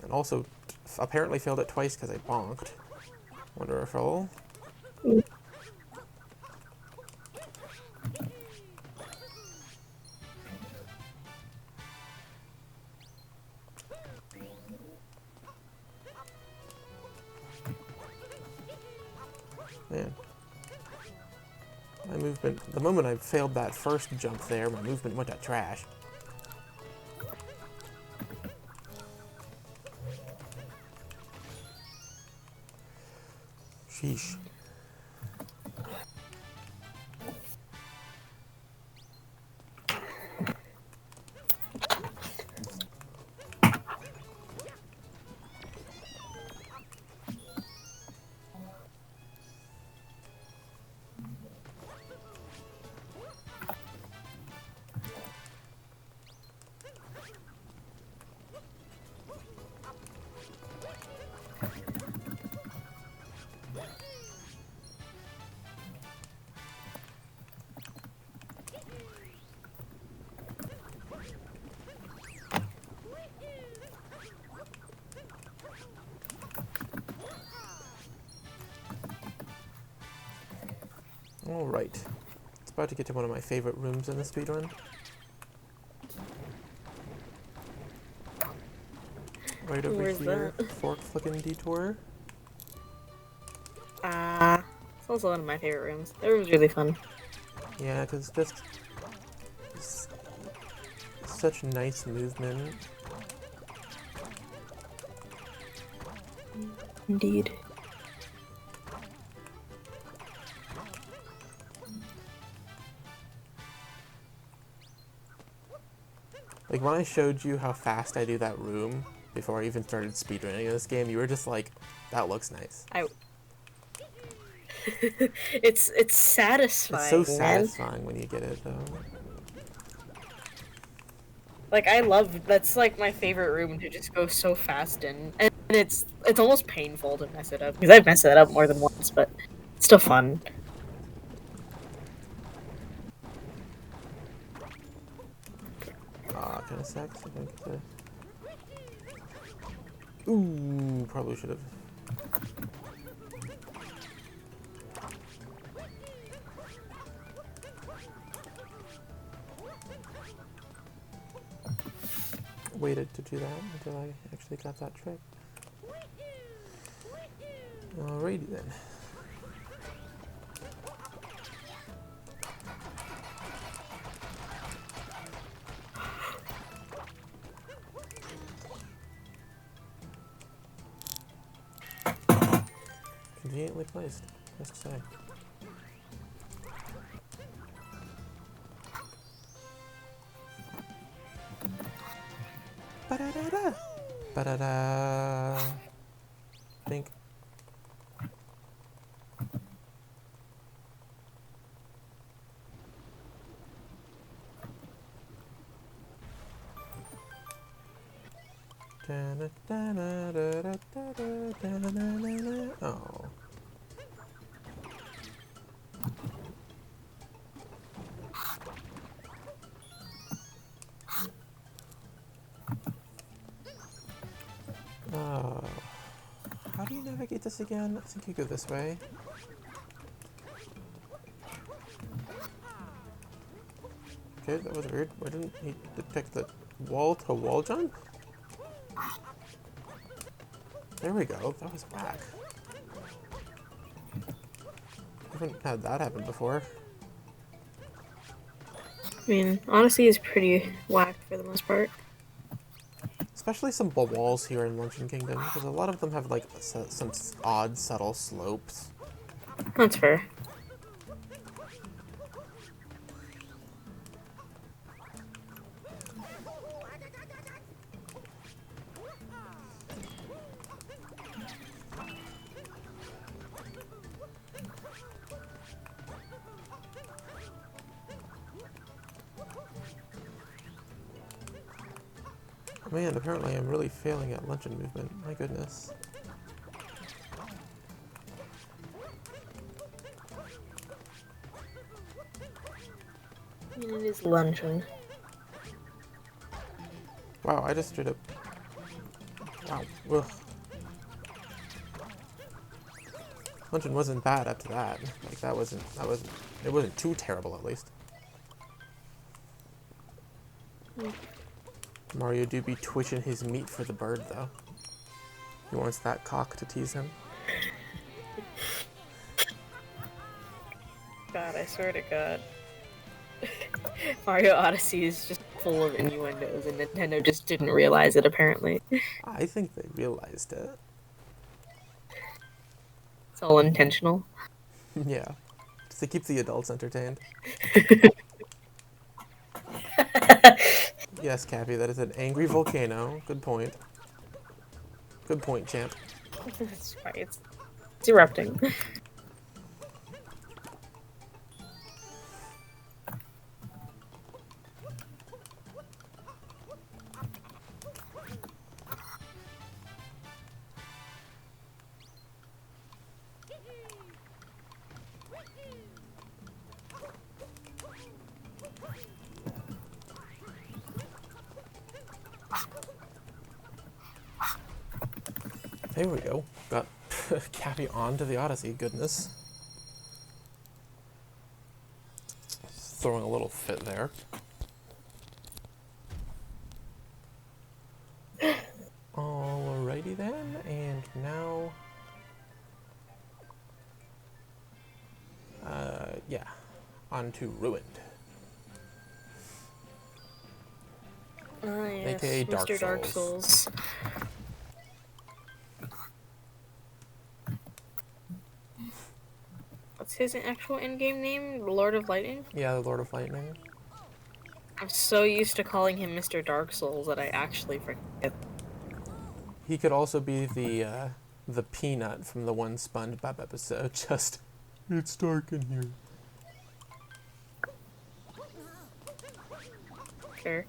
A: And also, apparently failed it twice because I bonked. Wonderful. Man. My movement, the moment I failed that first jump there, my movement went to trash. Sheesh. Alright. It's about to get to one of my favorite rooms in the speedrun. Right over
B: Where's
A: here.
B: that?
A: Fork flicking detour.
B: It's also one of my favorite rooms. That room's really fun.
A: Yeah, because it's such nice movement.
B: Indeed.
A: Like, when I showed you how fast I do that room before I even started speedrunning this game, you were just like, that looks nice.
B: It's satisfying.
A: It's so
B: Man.
A: satisfying when you get it, though.
B: Like, that's like my favorite room to just go so fast in. And it's almost painful to mess it up. Because I've messed it up more than once, but it's still fun.
A: Kind of sucks. I think Ooh, probably should have. Waited to do that until I actually got that trick. Alrighty then. Conveniently placed, just to say. Ba-da-da-da! Ba-da-da! Think. Oh. How do you navigate this again? I think you go this way. Okay, that was weird. Why didn't he detect the wall-to-wall jump? There we go. That was whack. I haven't had that happen before.
B: I mean, Odyssey is pretty whack for the most part.
A: Especially some of the walls here in Luncheon Kingdom, because a lot of them have like some odd, subtle slopes.
B: That's fair.
A: Man, apparently I'm really failing at luncheon movement. My goodness.
B: I mean, it is luncheon.
A: Wow, I just straight up... Wow. Ugh. Luncheon wasn't bad up to that. Like, it wasn't too terrible, at least. Mario do be twitching his meat for the bird, though. He wants that cock to tease him.
B: God, I swear to God. Mario Odyssey is just full of innuendos, and Nintendo just didn't realize it, apparently.
A: I think they realized it.
B: It's all intentional.
A: Yeah. Just to keep the adults entertained. Yes, Cappy, that is an angry volcano. Good point. Good point, champ.
B: It's right. It's erupting.
A: There we go. Got Cappy onto the Odyssey, goodness. Throwing a little fit there. Alrighty then, and now... yeah, on to Ruined.
B: Yes,
A: AKA Dark
B: Mr. Dark
A: Souls.
B: Souls. What's his actual in-game name? Lord of Lightning?
A: Yeah, the Lord of Lightning.
B: I'm so used to calling him Mr. Dark Souls that I actually forget.
A: He could also be the peanut from the one SpongeBob episode, just... It's dark in here.
B: Sure.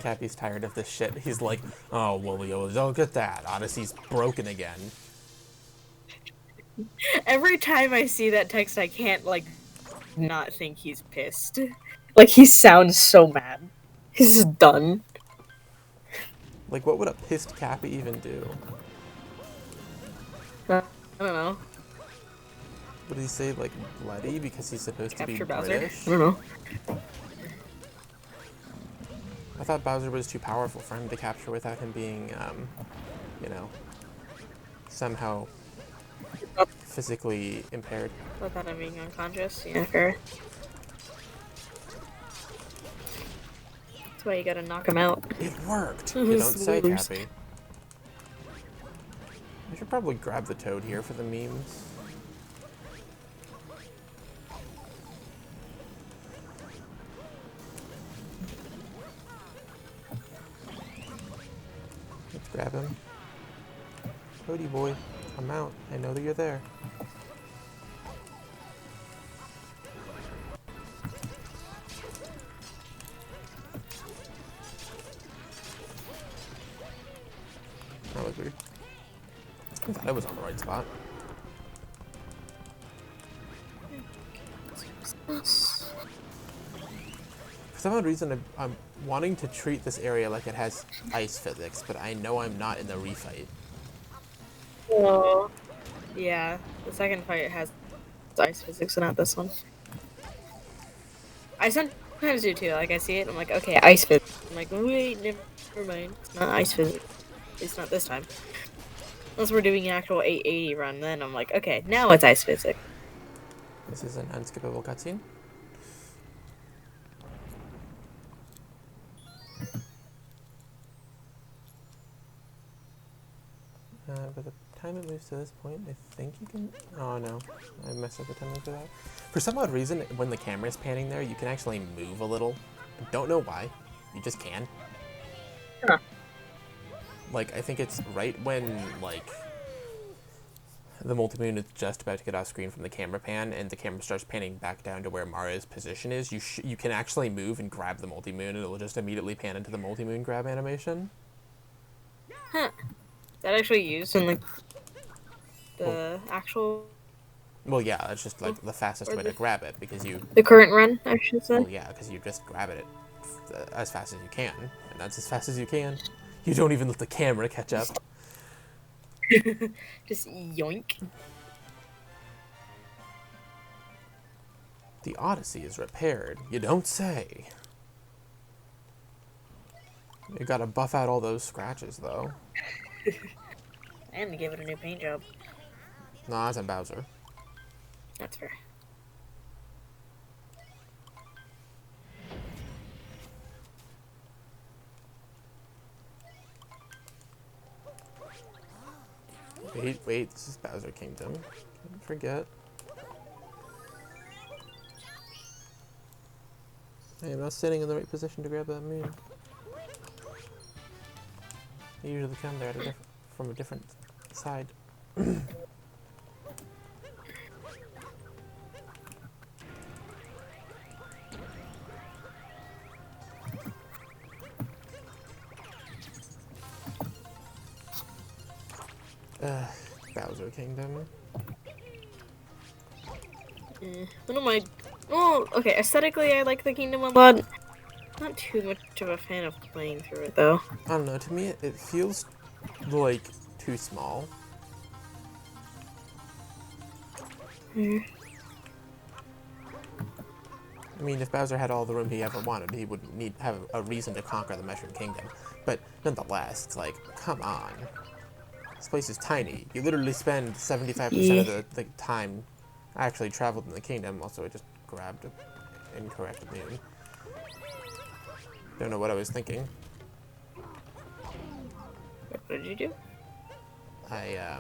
A: Cappy's tired of this shit. He's like, oh, well, look at that. Odyssey's broken again.
B: Every time I see that text, I can't, like, not think he's pissed. Like, he sounds so mad. He's just done.
A: Like, what would a pissed Cappy even do?
B: I don't know.
A: What did he say, like, bloody because he's supposed
B: Capture
A: to be
B: Bowser?
A: British?
B: I don't know.
A: I thought Bowser was too powerful for him to capture without him being, you know, somehow physically impaired.
B: Without him being unconscious? Yeah, fair. That's why you gotta knock him out.
A: It worked! You don't say, Cappy. I should probably grab the toad here for the memes. Let's grab him. Toady boy, come out. I know that you're there. That was weird. I thought I was on the right spot. For some odd reason, I'm wanting to treat this area like it has ice physics, but I know I'm not in the refight.
B: Oh. Yeah, the second fight has ice physics, and not this one. I sometimes do too. Like, I see it, I'm like, okay, ice physics. I'm like, wait, never mind. It's not ice physics. It's not this time. Unless we're doing an actual 880 run, then I'm like, okay, now it's ice physics.
A: This is an unskippable cutscene. by the time it moves to this point, I think you can... Oh, no. I messed up the timing for that. For some odd reason, when the camera's panning there, you can actually move a little. I don't know why. You just can.
B: Huh.
A: Like, I think it's right when, like, the multi-moon is just about to get off screen from the camera pan, and the camera starts panning back down to where Mario's position is. You can actually move and grab the multi-moon, and it'll just immediately pan into the multi-moon grab animation.
B: Huh. Is that actually used in like
A: Well,
B: the actual
A: well, yeah, that's just like the fastest
B: or
A: way to grab it, because
B: the current run, I should say?
A: well, yeah, because you just grab it as fast as you can, and that's as fast as you can. You don't even let the camera catch up.
B: Just yoink.
A: The Odyssey is repaired. You don't say. You gotta buff out all those scratches, though.
B: And give it a new paint job.
A: Nah, that's a Bowser.
B: That's fair.
A: Wait, this is Bowser Kingdom. Don't forget. Hey, I'm not sitting in the right position to grab that moon. I usually come there at from a different side. Bowser Kingdom.
B: One of my... Oh, okay, aesthetically I like the kingdom a lot. Not too much of a fan of playing through it, though.
A: I don't know, to me it feels like too small.
B: Hmm.
A: I mean, if Bowser had all the room he ever wanted, he wouldn't have a reason to conquer the Mushroom Kingdom. But nonetheless, it's like, come on. This place is tiny. You literally spend 75% of the time actually traveled in the kingdom. Also, I just grabbed an incorrect moon. Don't know what I was thinking.
B: What did you do?
A: I,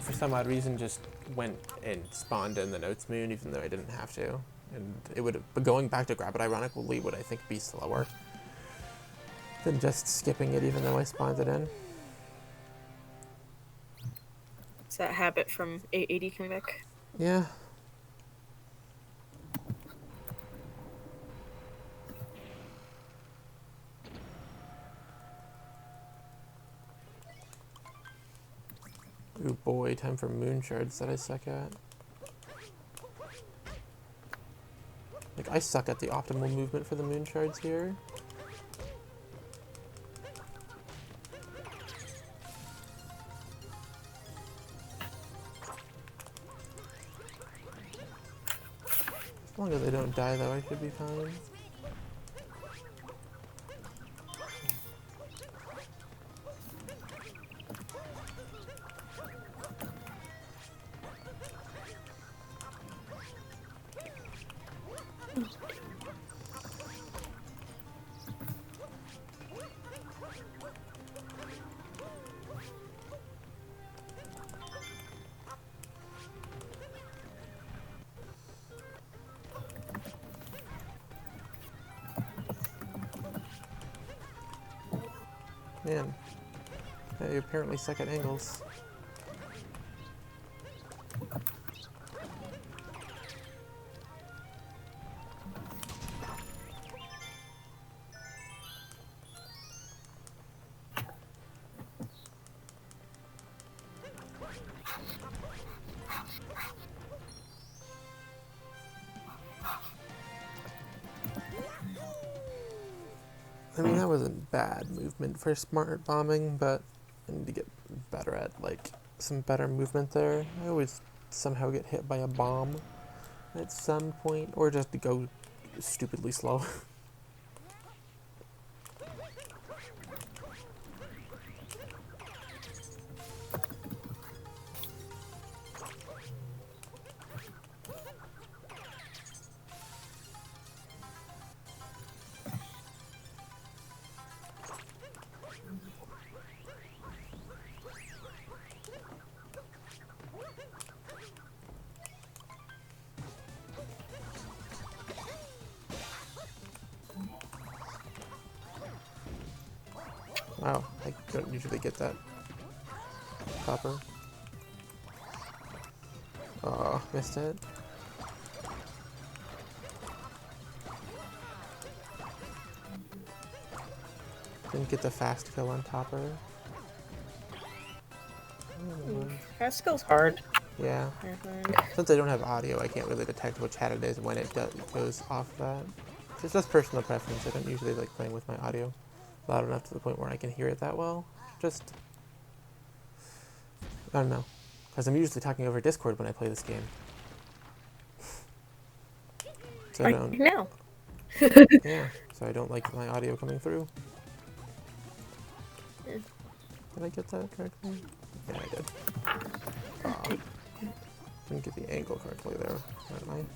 A: for some odd reason, just went and spawned in the Notes moon, even though I didn't have to. And it would, but going back to grab it, ironically, would I think be slower than just skipping it, even though I spawned it in.
B: Is that habit from 880 coming back?
A: Yeah. Ooh boy, time for moon shards that I suck at. Like, I suck at the optimal movement for the moon shards here. As long as I don't die, though, I should be fine. Man, I apparently suck at angles. I mean, that wasn't bad movement for smart bombing, but I need to get better at, like, some better movement there. I always somehow get hit by a bomb at some point, or just to go stupidly slow. Oh, I don't usually get that. Copper. Oh, missed it. Didn't get the fast kill on Topper.
B: Fast skill's hard.
A: Yeah. Since I don't have audio, I can't really detect which hat it is when it goes off that. It's just personal preference. I don't usually like playing with my audio loud enough to the point where I can hear it that well. Just, I don't know. Because I'm usually talking over Discord when I play this game. So I don't.
B: Now.
A: Yeah, so I don't like my audio coming through. Did I get that correctly? Yeah, I did. Aw. Didn't get the angle correctly there, not mine.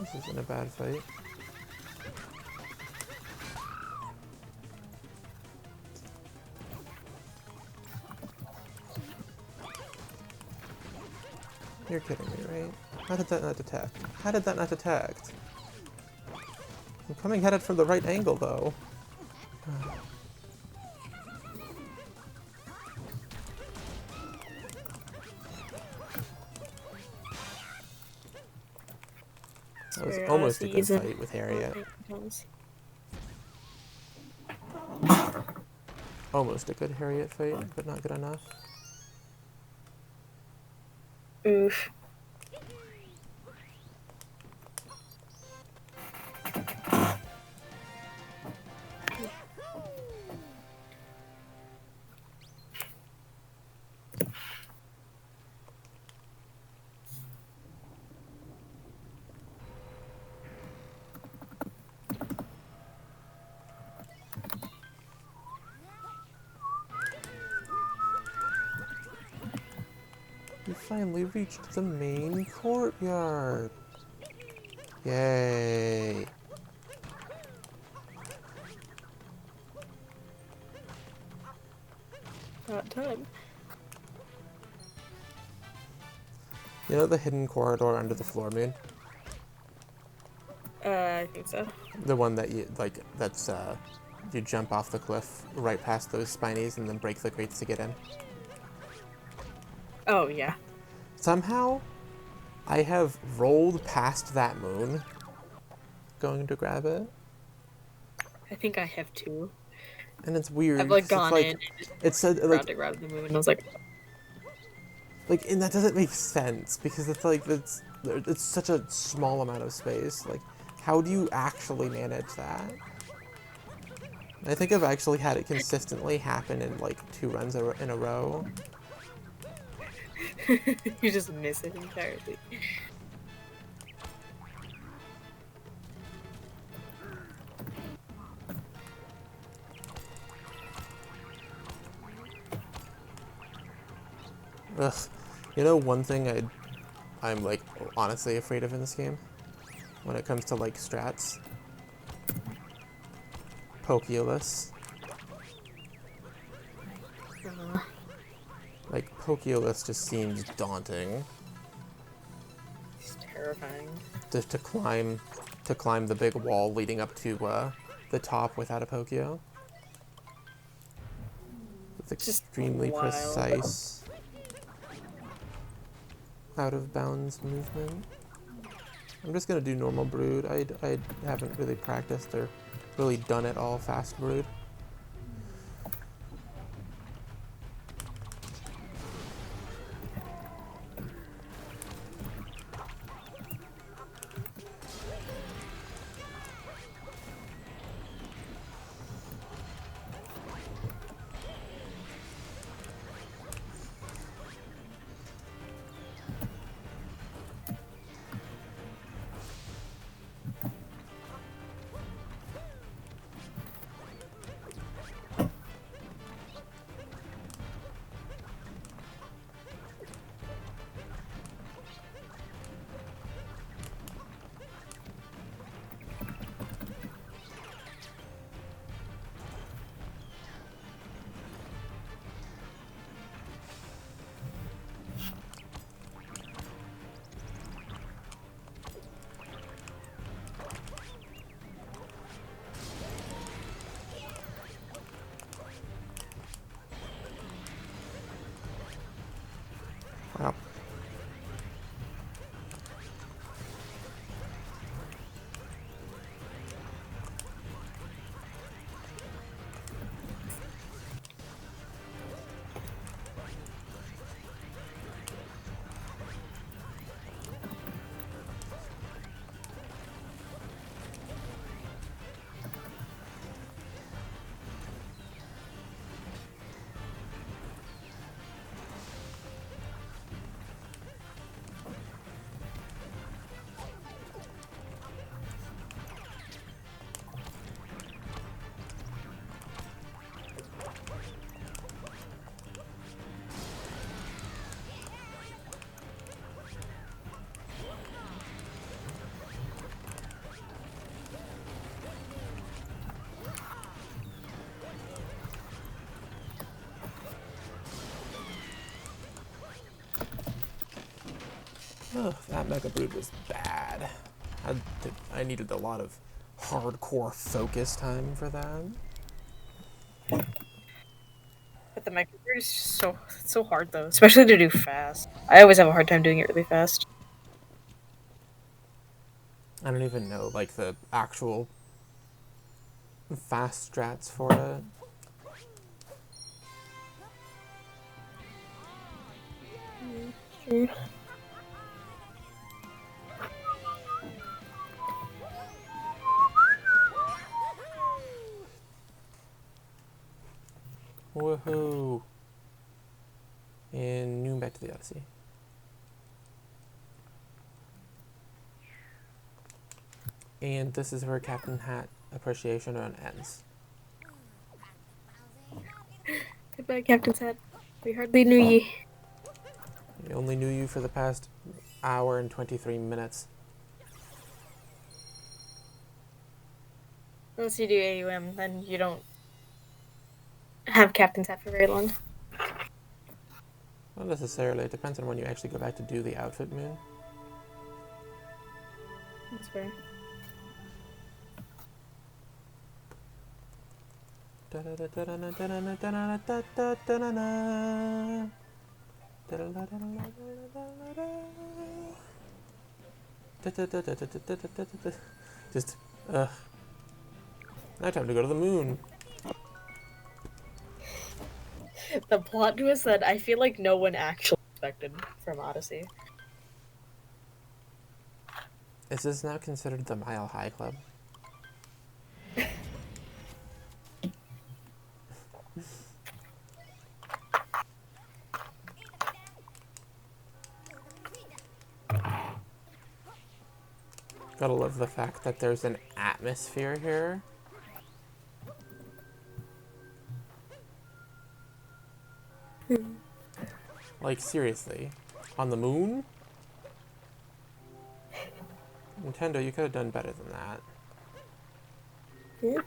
A: This isn't a bad fight. You're kidding me, right? How did that not detect? How did that not detect? I'm coming at it from the right angle, though. That was almost a good fight with Harriet. Almost a good Harriet fight, but not good enough.
B: Oof.
A: We finally reached the main courtyard. Yay.
B: About time.
A: You know the hidden corridor under the floor moon?
B: I think so.
A: The one that you, like, that's, you jump off the cliff right past those spinies and then break the crates to get in.
B: Oh, yeah.
A: Somehow, I have rolled past that moon going to grab it.
B: I think I have too.
A: And it's weird.
B: I've, like,
A: 'cause
B: gone in and
A: it's like,
B: to grab the moon, and I was like...
A: and that doesn't make sense, because it's like, it's such a small amount of space. Like, how do you actually manage that? I think I've actually had it consistently happen in, like, 2 runs in a row.
B: You just miss it entirely.
A: Ugh. You know one thing I'm, like, honestly afraid of in this game? When it comes to, like, strats? Pokeolus. Like, Pokeolus just seems daunting.
B: It's terrifying.
A: Just to climb the big wall leading up to the top without a Pokeo. It's extremely precise, out of bounds movement. I'm just gonna do normal brood. I haven't really practiced or really done it all fast brood. Ugh, that Mega Brood was bad. I needed a lot of hardcore focus time for that.
B: But the Mega Brood is so hard though, especially to do fast. I always have a hard time doing it really fast.
A: I don't even know, like, the actual fast strats for it.
B: True.
A: Woohoo! And new back to the Odyssey. And this is where Captain Hat Appreciation Run ends.
B: Goodbye, Captain's Hat. We hardly knew ye.
A: We only knew you for the past hour and 23 minutes.
B: Unless you do AUM, then you don't have Captain's Hat for very long.
A: Not necessarily. It depends on when you actually go back to do the outfit moon.
B: That's fair.
A: Just, now time to go to the moon.
B: The plot twist that I feel like no one actually expected from Odyssey.
A: Is this now considered the Mile High Club? Gotta love the fact that there's an atmosphere here. Like, seriously. On the moon? Nintendo, you could have done better than that.
B: Yeah.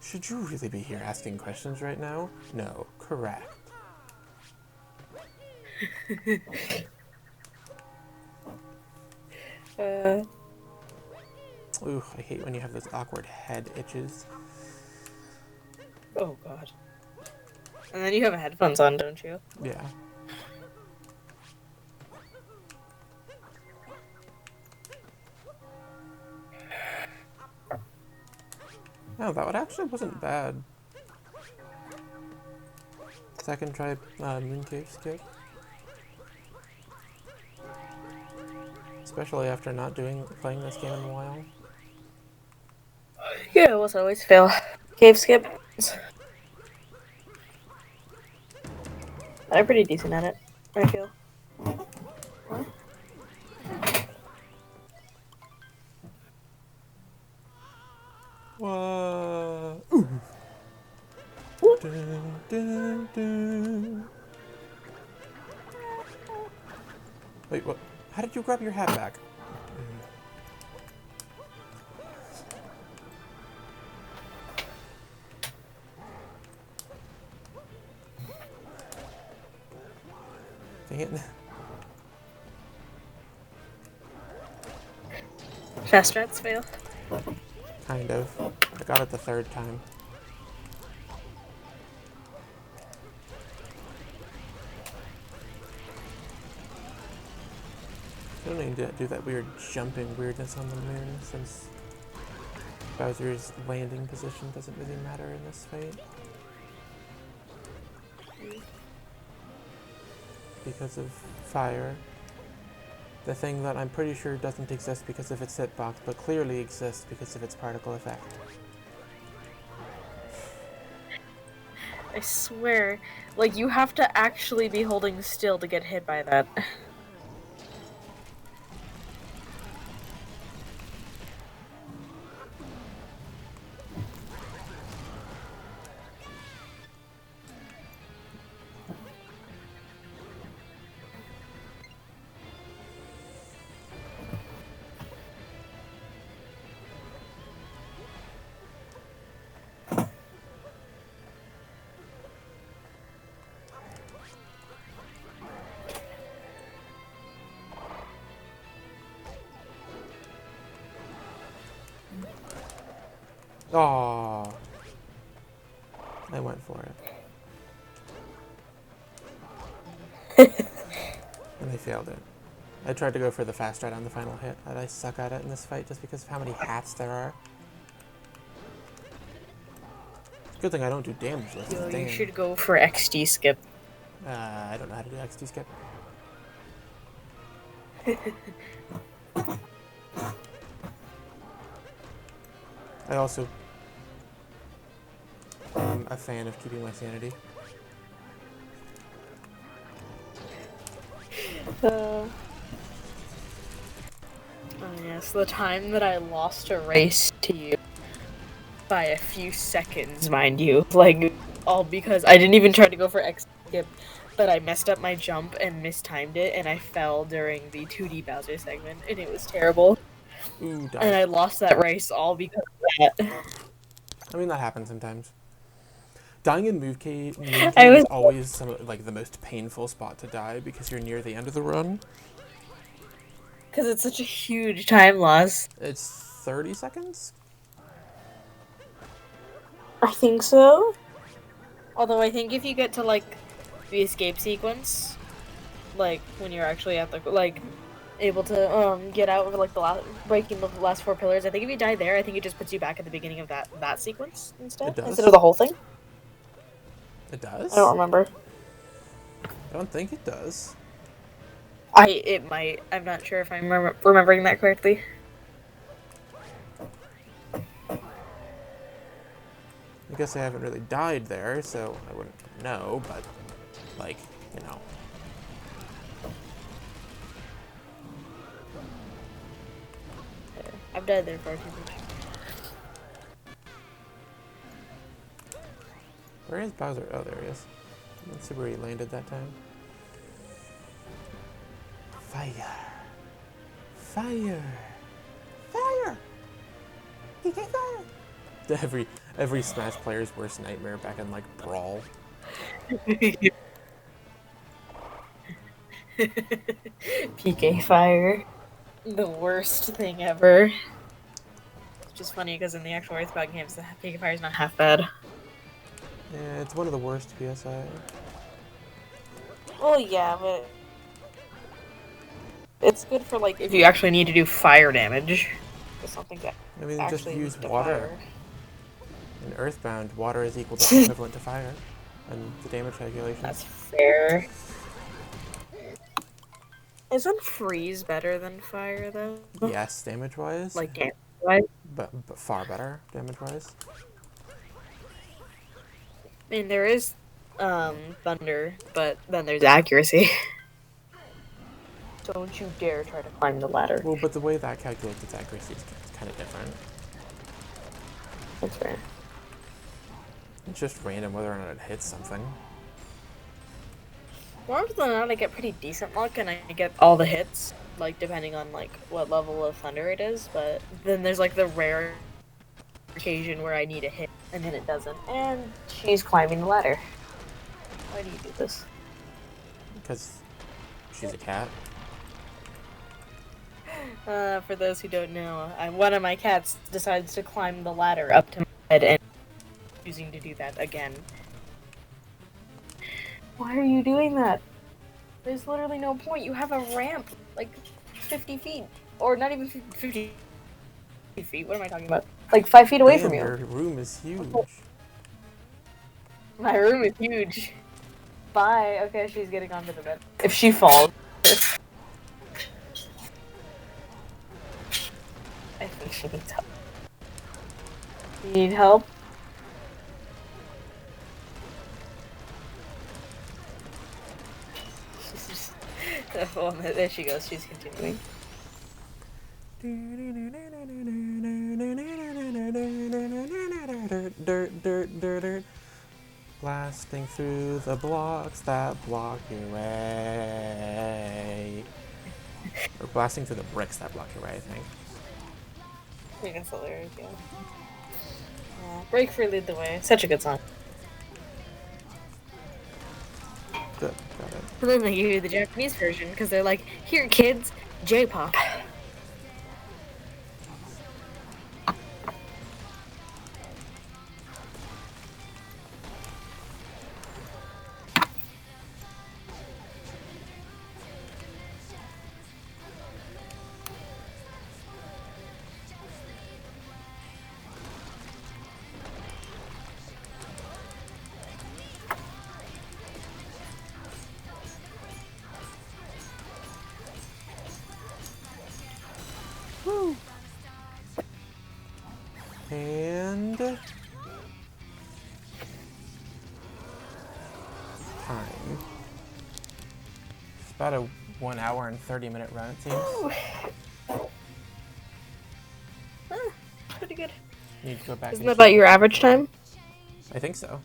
A: Should you really be here asking questions right now? No, correct. Ooh, I hate when you have those awkward head itches.
B: Oh god. And then you have headphones on, don't you?
A: Yeah. Oh, that one actually wasn't bad. Second try Moon Cave skip. Especially after not playing this game in a while.
B: Yeah, it was always fail. Cave skip. I'm pretty decent at it, I feel.
A: Whoa! Ooh. Dun, dun, dun. Wait, what? How did you grab your hat back? Dang it.
B: Fast strats fail.
A: Kind of. I got it the third time. I don't need to do that weird jumping weirdness on the moon since Bowser's landing position doesn't really matter in this fight. Because of fire. The thing that I'm pretty sure doesn't exist because of its hitbox, but clearly exists because of its particle effect.
B: I swear, like, you have to actually be holding still to get hit by that.
A: Aww. I went for it. And I failed it. I tried to go for the fast ride on the final hit, but I suck at it in this fight just because of how many hats there are. Good thing I don't do damage lists.
B: Yo,
A: Damn.
B: you should go for XD skip.
A: I don't know how to do XD skip. I also am a fan of keeping my sanity.
B: Oh yes, the time that I lost a race to you by a few seconds, mind you, like all because I didn't even try to go for X skip, but I messed up my jump and mistimed it, and I fell during the 2D Bowser segment, and it was terrible.
A: Ooh, died.
B: And I lost that race all because of that.
A: I mean, that happens sometimes. Dying in move cave
B: I was
A: is always the most painful spot to die because you're near the end of the run.
B: because it's such a huge time loss.
A: It's 30 seconds?
B: I think so. Although I think if you get to like the escape sequence, like when you're actually at the able to get out of like the breaking the last 4 pillars, I think if you die there, I think it just puts you back at the beginning of that sequence
A: It does?
B: instead of the whole thing.
A: It does?
B: I don't remember.
A: I don't think it does.
B: It might. I'm not sure if I'm remembering that correctly.
A: I guess I haven't really died there, so I wouldn't know, but, like, you know.
B: I've died there far too much.
A: Where is Bowser? Oh, there he is. Let's see where he landed that time. Fire. Fire. Fire! PK fire! Every Smash player's worst nightmare back in, like, Brawl.
B: PK fire. The worst thing ever. It's just funny because in the actual Earthbound games, the PK fire is not half bad.
A: Yeah, it's one of the worst PSI.
B: Well, yeah, but it's good for like if you actually need to do fire damage. Or something that
A: I mean, just
B: actually
A: use
B: needs to
A: water.
B: fire.
A: In Earthbound, water is equal to equivalent to fire. And the damage calculation.
B: That's fair. Isn't freeze better than fire though?
A: Yes, damage-wise.
B: Like damage-wise?
A: But far better, damage-wise.
B: I mean, there is thunder, but then there's accuracy. Don't you dare try to climb the ladder.
A: Well, but the way that calculates its accuracy is kind of different.
B: That's fair.
A: It's just random whether or not it hits something.
B: More often than not, I get pretty decent luck, and I get all the hits, like, depending on, like, what level of thunder it is, but then there's, like, the rare occasion where I need a hit, and then it doesn't. And she's climbing the ladder. Why do you do this?
A: Because she's a cat.
B: For those who don't know, one of my cats decides to climb the ladder up to my bed, and choosing to do that again. Why are you doing that? There's literally no point. You have a ramp, like, 50 feet. Or not even 50 feet. What am I talking about? Like, 5 feet away from you.
A: Your room is huge.
B: My room is huge. Bye. Okay, she's getting onto the bed. If she falls. I think she needs help. You need help? She's just... Oh, there she goes. She's continuing.
A: Dirt. Blasting through the blocks that block your way. Or blasting through the bricks that block your way, I think.
B: I think that's hilarious, yeah. Break Free Lead the Way. Such a good song.
A: Good, got it.
B: And then they give you the Japanese version because they're like, here, kids, J-pop.
A: And time. It's about a 1 hour and 30-minute run, it seems.
B: Pretty good.
A: Need to go back.
B: Isn't that about your average time?
A: I think so.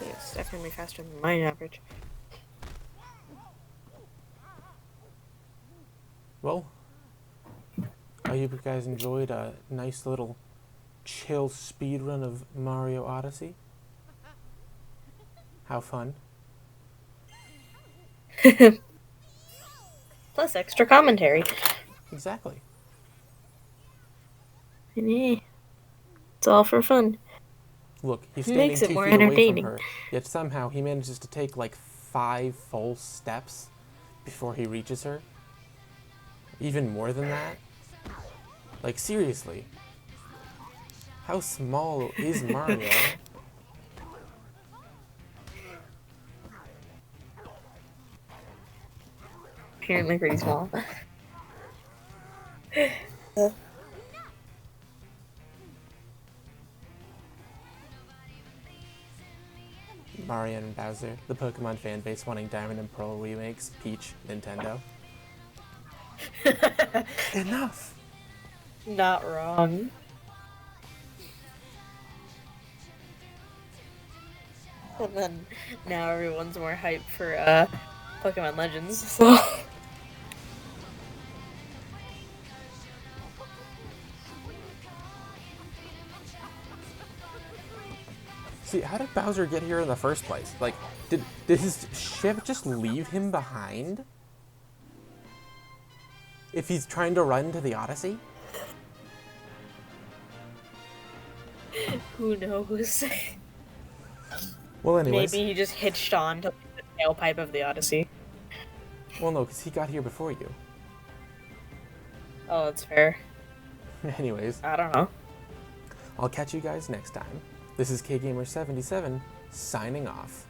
B: Yeah, it's definitely faster than my average.
A: Well, I hope you guys enjoyed a nice little chill speedrun of Mario Odyssey. How fun.
B: Plus extra commentary.
A: Exactly.
B: Yeah. It's all for fun.
A: Look, he's standing
B: Makes it
A: 2
B: more
A: feet away from
B: entertaining.
A: her, yet somehow he manages to take like 5 full steps before he reaches her. Even more than that. Like, seriously. How small is Mario?
B: Apparently pretty small.
A: Mario and Bowser, the Pokemon fan base wanting Diamond and Pearl remakes, Peach, Nintendo. Enough!
B: Not wrong. And then now everyone's more hyped for Pokemon Legends. So
A: See, how did Bowser get here in the first place? Like, did his ship just leave him behind? If he's trying to run to the Odyssey?
B: who knows?
A: Well, anyways.
B: Maybe he just hitched on to the tailpipe of the Odyssey.
A: Well, no, because he got here before you.
B: Oh, that's fair.
A: Anyways,
B: I don't know.
A: I'll catch you guys next time. This is KGamer77, signing off.